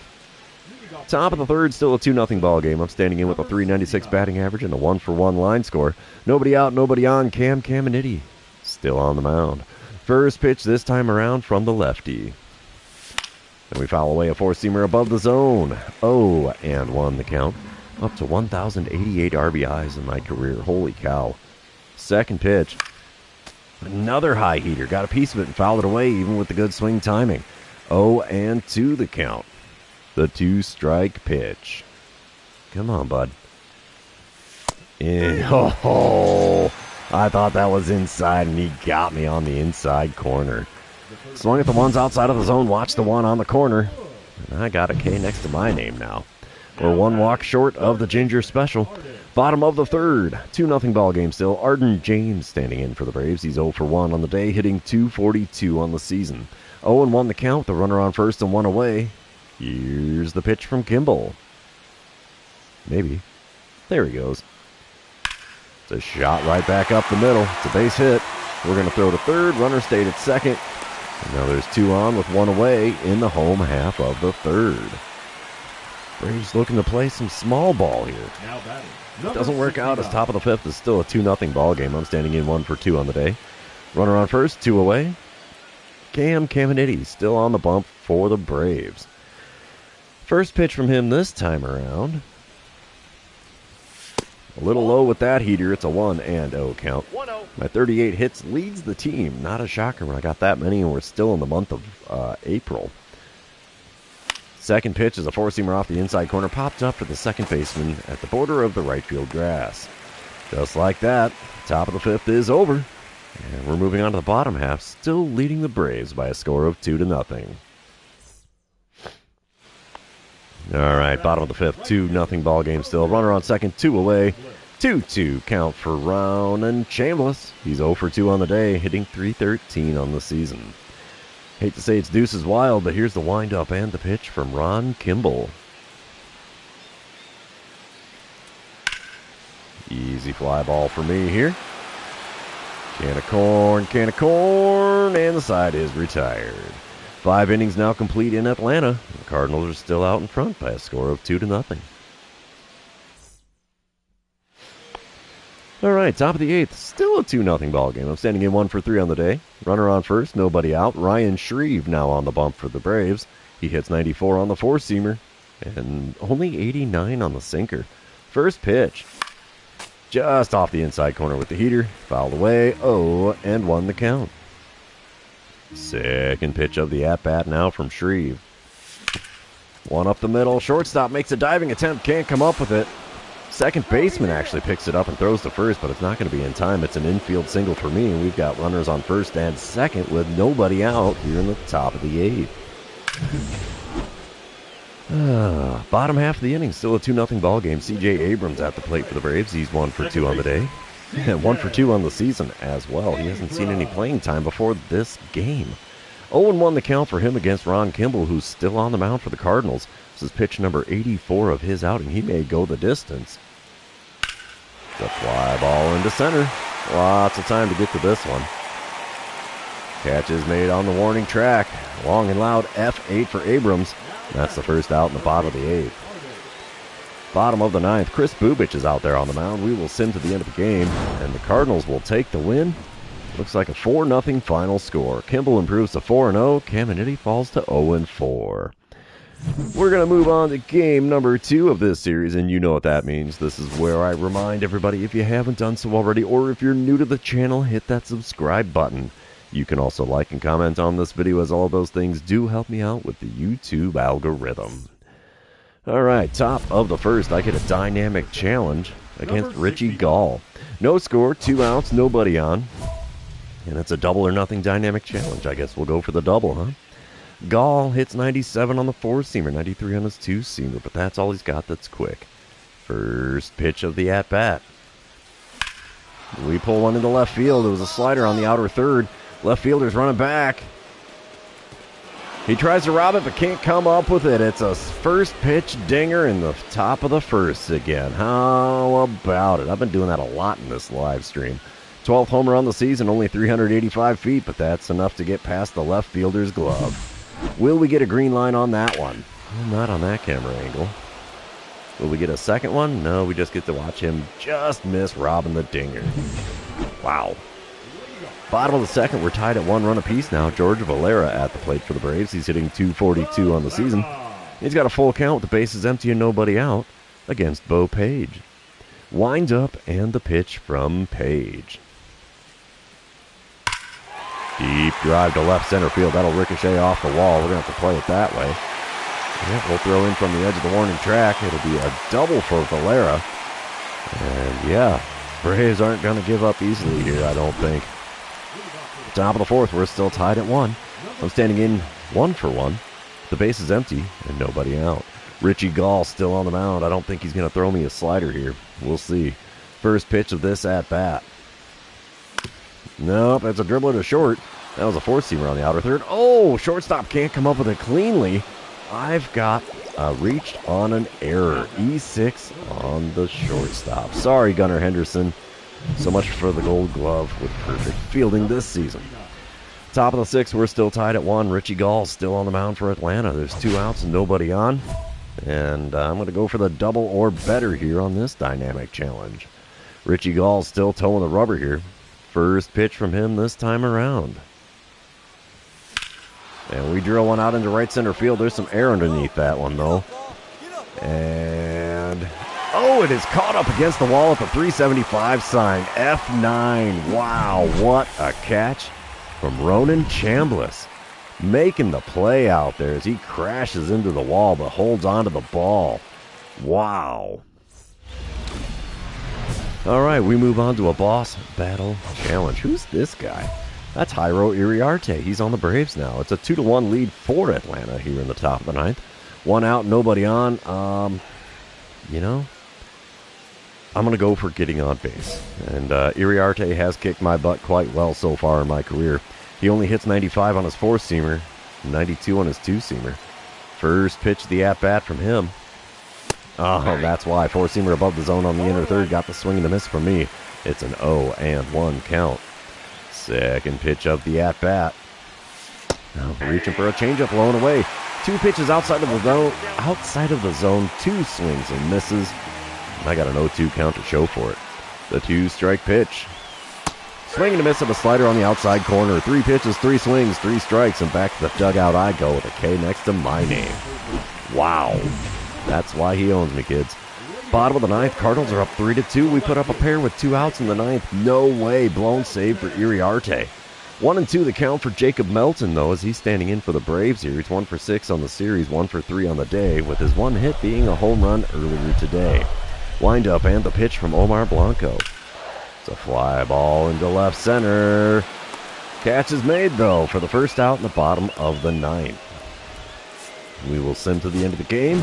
Top of the third, still a 2-0 ball game. I'm standing in with a .396 batting average and a 1-for-1 line score. Nobody out, nobody on. Cam Caminiti still on the mound. First pitch this time around from the lefty. And we foul away a four-seamer above the zone. 0-1 the count. Up to 1,088 RBIs in my career. Holy cow. Second pitch. Another high heater. Got a piece of it and fouled it away even with the good swing timing. 0-2 the count. The 2-strike pitch. Come on, bud. Oh, I thought that was inside, and he got me on the inside corner. Swung at the ones outside of the zone. Watch the one on the corner. And I got a K next to my name now. We're 1 walk short of the Ginger Special. Bottom of the third. 2-0 ball game still. Arden James standing in for the Braves. He's 0-for-1 on the day, hitting .242 on the season. 0-1 the count. The runner on first and 1 away. Here's the pitch from Kimball. Maybe. There he goes. It's a shot right back up the middle. It's a base hit. We're going to throw to third. Runner stayed at second. And now there's 2 on with 1 away in the home half of the third. Braves looking to play some small ball here. If it doesn't work out as top of the fifth. It's still a 2-0 ball game. I'm standing in 1 for 2 on the day. Runner on first, 2 away. Cam Caminiti still on the bump for the Braves. First pitch from him this time around. A little low with that heater. It's a 1-0 count. My 38 hits leads the team. Not a shocker when I got that many, and we're still in the month of April. Second pitch is a 4-seamer off the inside corner. Popped up for the second baseman at the border of the right field grass. Just like that, top of the fifth is over. And we're moving on to the bottom half, still leading the Braves by a score of 2-0. All right, bottom of the fifth, 2-0 ball game still. Runner on second, 2 away. 2-2 count for Ronan Chambliss. He's 0 for 2 on the day, hitting .313 on the season. Hate to say it's deuces wild, but here's the windup and the pitch from Ron Kimball. Easy fly ball for me here. Can of corn, and the side is retired. 5 innings now complete in Atlanta. The Cardinals are still out in front by a score of 2-0. All right, top of the eighth. Still a 2-0 ball game. I'm standing in 1 for 3 on the day. Runner on first, nobody out. Ryan Shreve now on the bump for the Braves. He hits 94 on the 4-seamer and only 89 on the sinker. First pitch. Just off the inside corner with the heater. Fouled away. 0-1 the count. Second pitch of the at-bat now from Shreve. One up the middle. Shortstop makes a diving attempt. Can't come up with it. Second baseman actually picks it up and throws to first, but it's not going to be in time. It's an infield single for me, and we've got runners on first and second with nobody out here in the top of the eighth. Bottom half of the inning, still a 2-0 ball game. C.J. Abrams at the plate for the Braves. He's 1 for 2 on the day. And 1 for 2 on the season as well. He hasn't seen any playing time before this game. 0-1 the count for him against Ron Kimball, who's still on the mound for the Cardinals. This is pitch number 84 of his outing. He may go the distance. The fly ball into center. Lots of time to get to this one. Catch is made on the warning track. Long and loud F8 for Abrams. That's the first out in the bottom of the eighth. Bottom of the ninth, Chris Bubich is out there on the mound. We will sim to the end of the game, and the Cardinals will take the win. Looks like a 4-0 final score. Kimball improves to 4-0. Caminiti falls to 0-4. We're going to move on to game number 2 of this series, and you know what that means. This is where I remind everybody, if you haven't done so already, or if you're new to the channel, hit that subscribe button. You can also like and comment on this video, as all of those things do help me out with the YouTube algorithm. All right, top of the first, I get a dynamic challenge against Richie Gall. No score, 2 outs, nobody on. And it's a double or nothing dynamic challenge. I guess we'll go for the double, huh? Gall hits 97 on the 4-seamer, 93 on his 2-seamer, but that's all he's got that's quick. First pitch of the at-bat. We pull one into left field. It was a slider on the outer third. Left fielder's running back. He tries to rob it, but can't come up with it. It's a first pitch dinger in the top of the first again. How about it? I've been doing that a lot in this live stream. 12th homer on the season, only 385 feet, but that's enough to get past the left fielder's glove. Will we get a green line on that one? Well, not on that camera angle. Will we get a second one? No, we just get to watch him just miss robbing the dinger. Wow. Bottom of the second, we're tied at 1 run apiece now. George Valera at the plate for the Braves. He's hitting .242 on the season. He's got a full count with the bases empty and nobody out against Bo Page. Winds up and the pitch from Page. Deep drive to left center field. That'll ricochet off the wall. We're going to have to play it that way. Yeah, we'll throw in from the edge of the warning track. It'll be a double for Valera. And yeah, Braves aren't going to give up easily here, I don't think. Top of the fourth, we're still tied at 1. I'm standing in 1 for 1. The base is empty and nobody out. Richie Gall still on the mound. I don't think he's going to throw me a slider here. We'll see. First pitch of this at-bat. Nope, it's a dribbler to short. That was a 4-seamer on the outer third. Oh, shortstop can't come up with it cleanly. I've got reached on an error. E6 on the shortstop. Sorry, Gunnar Henderson. So much for the gold glove with perfect fielding this season. Top of the sixth, we're still tied at 1. Richie Gall's still on the mound for Atlanta. There's 2 outs and nobody on. And I'm going to go for the double or better here on this dynamic challenge. Richie Gall's still towing the rubber here. First pitch from him this time around. And we drill one out into right center field. There's some air underneath that one, though. And oh, it is caught up against the wall at the 375 sign. F9. Wow, what a catch from Ronan Chambliss. Making the play out there as he crashes into the wall but holds onto the ball. Wow. All right, we move on to a boss battle challenge. Who's this guy? That's Jairo Iriarte. He's on the Braves now. It's a 2-1 lead for Atlanta here in the top of the ninth. 1 out, nobody on. You know, I'm going to go for getting on base. And Iriarte has kicked my butt quite well so far in my career. He only hits 95 on his 4-seamer, 92 on his 2-seamer. First pitch of the at-bat from him. Oh, that's why. 4-seamer above the zone on the inner third. Got the swing and the miss from me. It's an 0-1 count. Second pitch of the at-bat. Now reaching for a changeup, low and away. 2 pitches outside of the zone. Outside of the zone, 2 swings and misses. And I got an 0-2 count to show for it. The 2-strike pitch. Swing and a miss of a slider on the outside corner. 3 pitches, 3 swings, 3 strikes, and back to the dugout I go with a K next to my name. Wow. That's why he owns me, kids. Bottom of the ninth, Cardinals are up 3-2. We put up a pair with 2 outs in the ninth. No way. Blown save for Iriarte. 1-2 the count for Jacob Melton, though, as he's standing in for the Braves here. He's 1 for 6 on the series, 1 for 3 on the day, with his 1 hit being a home run earlier today. Wind up and the pitch from Omar Blanco. It's a fly ball into left center. Catch is made, though, for the first out in the bottom of the ninth. We will sim to the end of the game.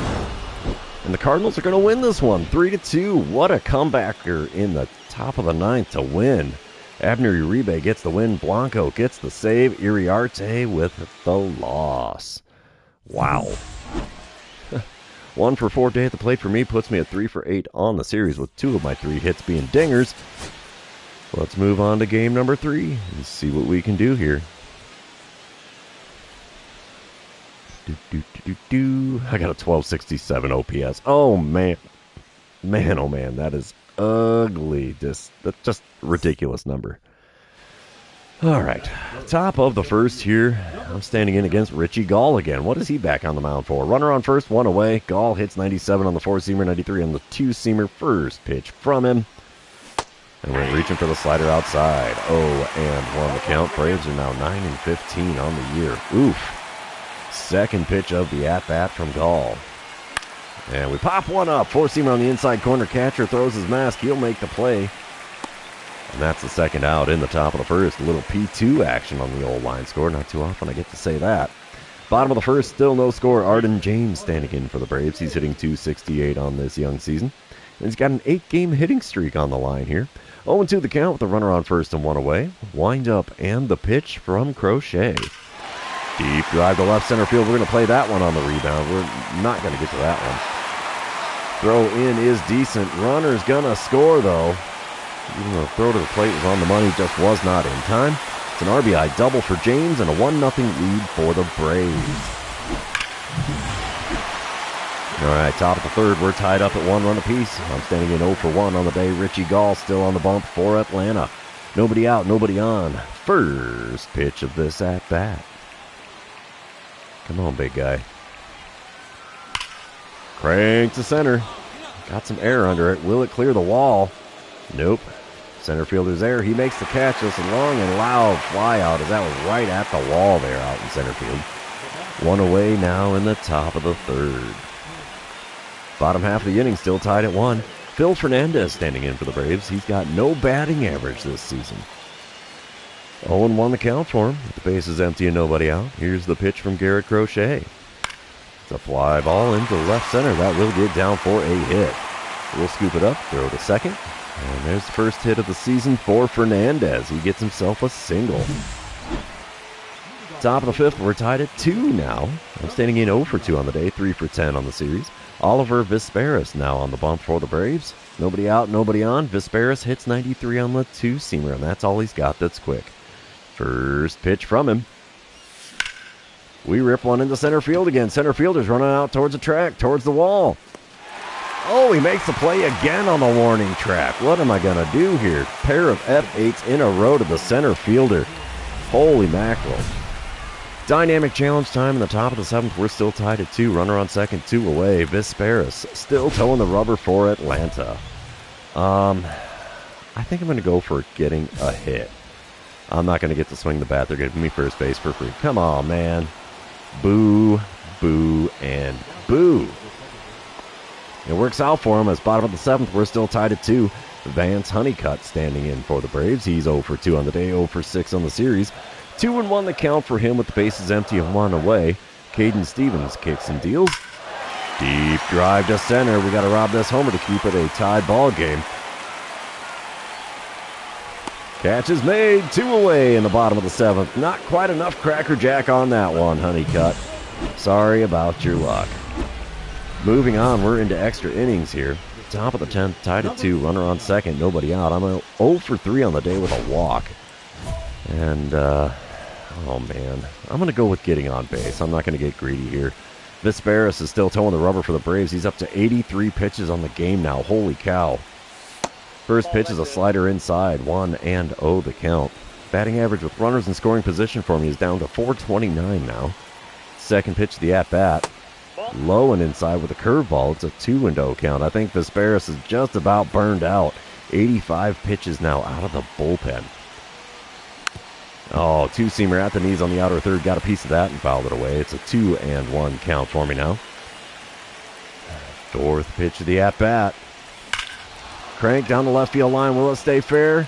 And the Cardinals are going to win this one, 3-2. What a comebacker in the top of the ninth to win. Abner Uribe gets the win. Blanco gets the save. Iriarte with the loss. Wow. 1 for 4 day at the plate for me puts me at 3 for 8 on the series, with 2 of my 3 hits being dingers. Let's move on to game number 3 and see what we can do here. I got a 1267 OPS. Oh, man. Man, oh, man. That is ugly. That's just a ridiculous number. All right. Top of the first here. I'm standing in against Richie Gall again. What is he back on the mound for? Runner on first, 1 away. Gall hits 97 on the 4-seamer, 93 on the 2-seamer. First pitch from him. And we're reaching for the slider outside. 0-1 the count. Braves are now 9-15 on the year. Oof. Second pitch of the at-bat from Gall. And we pop one up. 4-seamer on the inside corner. Catcher throws his mask. He'll make the play. And that's the second out in the top of the first. A little P2 action on the old line score. Not too often I get to say that. Bottom of the first, still no score. Arden James standing in for the Braves. He's hitting .268 on this young season. And he's got an 8-game hitting streak on the line here. 0-2 the count with a runner on first and 1 away. Wind up and the pitch from Crochet. Deep drive to left center field. We're going to play that one on the rebound. We're not going to get to that one. Throw in is decent. Runner's going to score, though. Even though the throw to the plate was on the money, just was not in time. It's an RBI double for James and a 1-0 lead for the Braves. All right, top of the third. We're tied up at 1 run apiece. I'm standing in 0 for 1 on the day. Richie Gall still on the bump for Atlanta. Nobody out, nobody on. First pitch of this at-bat. Come on, big guy. Crank to center. Got some air under it. Will it clear the wall? Nope. Center fielder's there. He makes the catch. It's a long and loud fly out as that was right at the wall there out in center field. 1 away now in the top of the third. Bottom half of the inning still tied at 1. Phil Fernandez standing in for the Braves. He's got no batting average this season. 0-1 the count for him. The base is empty and nobody out. Here's the pitch from Garrett Crochet. It's a fly ball into left center. That will get down for a hit. We'll scoop it up, throw to second. And there's the first hit of the season for Fernandez. He gets himself a single. Top of the fifth, we're tied at 2 now. I'm standing in 0 for 2 on the day, 3 for 10 on the series. Oliver Visperis now on the bump for the Braves. Nobody out, nobody on. Visperis hits 93 on the two-seamer, and that's all he's got that's quick. First pitch from him. We rip one into center field again. Center fielder's running out towards the track, towards the wall. Oh, he makes the play again on the warning track. What am I going to do here? Pair of F8s in a row to the center fielder. Holy mackerel. Dynamic challenge time in the top of the seventh. We're still tied at 2. Runner on second, 2 away. Visperis still towing the rubber for Atlanta. I think I'm going to go for getting a hit. I'm not going to get to swing the bat. They're going to give me first base for free. Come on, man. Boo, boo, and boo. It works out for him as bottom of the seventh. We're still tied at 2. Vance Honeycutt standing in for the Braves. He's 0 for 2 on the day, 0 for 6 on the series. 2-1 the count for him with the bases empty and 1 away. Caden Stevens kicks and deals. Deep drive to center. We got to rob this homer to keep it a tied ball game. Catch is made. 2 away in the bottom of the seventh. Not quite enough Cracker Jack on that one, Honeycutt. Sorry about your luck. Moving on, we're into extra innings here. Top of the 10th, tied at 2. Runner on second, nobody out. I'm 0 for 3 on the day with a walk. And, oh man, I'm going to go with getting on base. I'm not going to get greedy here. Visperis is still towing the rubber for the Braves. He's up to 83 pitches on the game now. Holy cow. First pitch is a slider inside. 1-0 the count. Batting average with runners in scoring position for me is down to 429 now. Second pitch, the at-bat. Low and inside with a curveball. It's a 2-0 count. I think Visperis is just about burned out. 85 pitches now out of the bullpen. Oh, two-seamer at the knees on the outer third. Got a piece of that and fouled it away. It's a 2-1 count for me now. Fourth pitch of the at-bat. Crank down the left field line. Will it stay fair?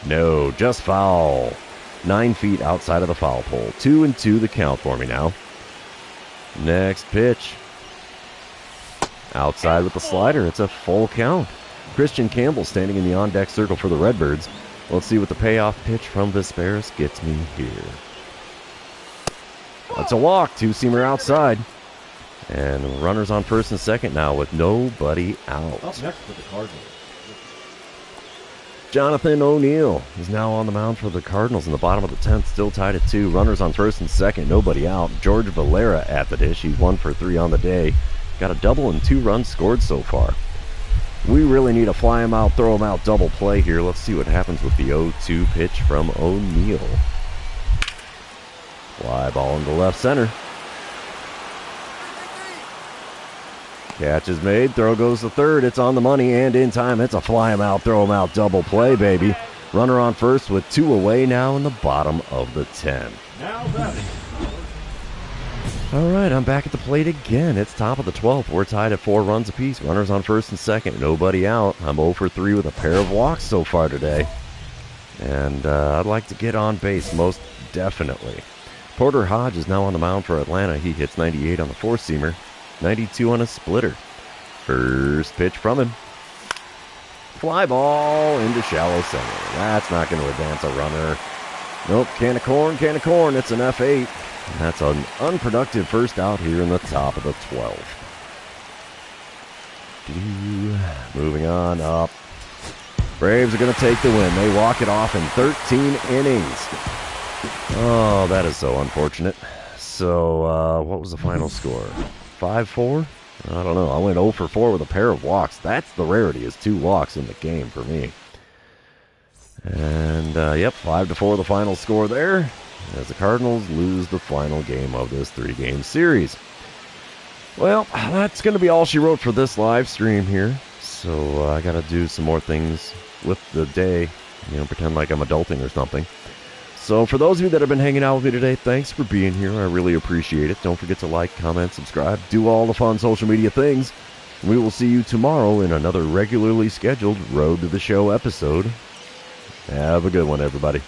No, just foul. 9 feet outside of the foul pole. 2-2 the count for me now. Next pitch. Outside with the slider. It's a full count. Christian Campbell standing in the on-deck circle for the Redbirds. Let's see what the payoff pitch from Visperis gets me here. That's a walk. Two-seamer outside. And runners on first and second now with nobody out. Up next for the Cardinals. Jonathan O'Neill is now on the mound for the Cardinals in the bottom of the 10th, still tied at 2. Runners on first and second, nobody out. George Valera at the dish. He's 1 for 3 on the day. Got a double and 2 runs scored so far. We really need a fly him out, throw him out double play here. Let's see what happens with the 0-2 pitch from O'Neill. Fly ball into left center. Catch is made. Throw goes to third. It's on the money and in time. It's a fly him out, throw him out double play, baby. Runner on first with 2 away now in the bottom of the 10. Now batting. All right, I'm back at the plate again. It's top of the 12th. We're tied at 4 runs apiece. Runners on first and second. Nobody out. I'm 0 for 3 with a pair of walks so far today. And I'd like to get on base, most definitely. Porter Hodge is now on the mound for Atlanta. He hits 98 on the four-seamer. 92 on a splitter. First pitch from him. Fly ball into shallow center. That's not going to advance a runner. Nope, can of corn. It's an F8. And that's an unproductive first out here in the top of the 12th. Moving on up. Braves are going to take the win. They walk it off in 13 innings. Oh, that is so unfortunate. So, what was the final score? 5-4? I don't know. I went 0 for 4 with a pair of walks. That's the rarity, is 2 walks in the game for me. And, yep, 5-4 the final score there, as the Cardinals lose the final game of this 3-game series. Well, that's going to be all she wrote for this live stream here. So, I got to do some more things with the day. Pretend like I'm adulting or something. So for those of you that have been hanging out with me today, thanks for being here. I really appreciate it. Don't forget to like, comment, subscribe, do all the fun social media things. We will see you tomorrow in another regularly scheduled Road to the Show episode. Have a good one, everybody.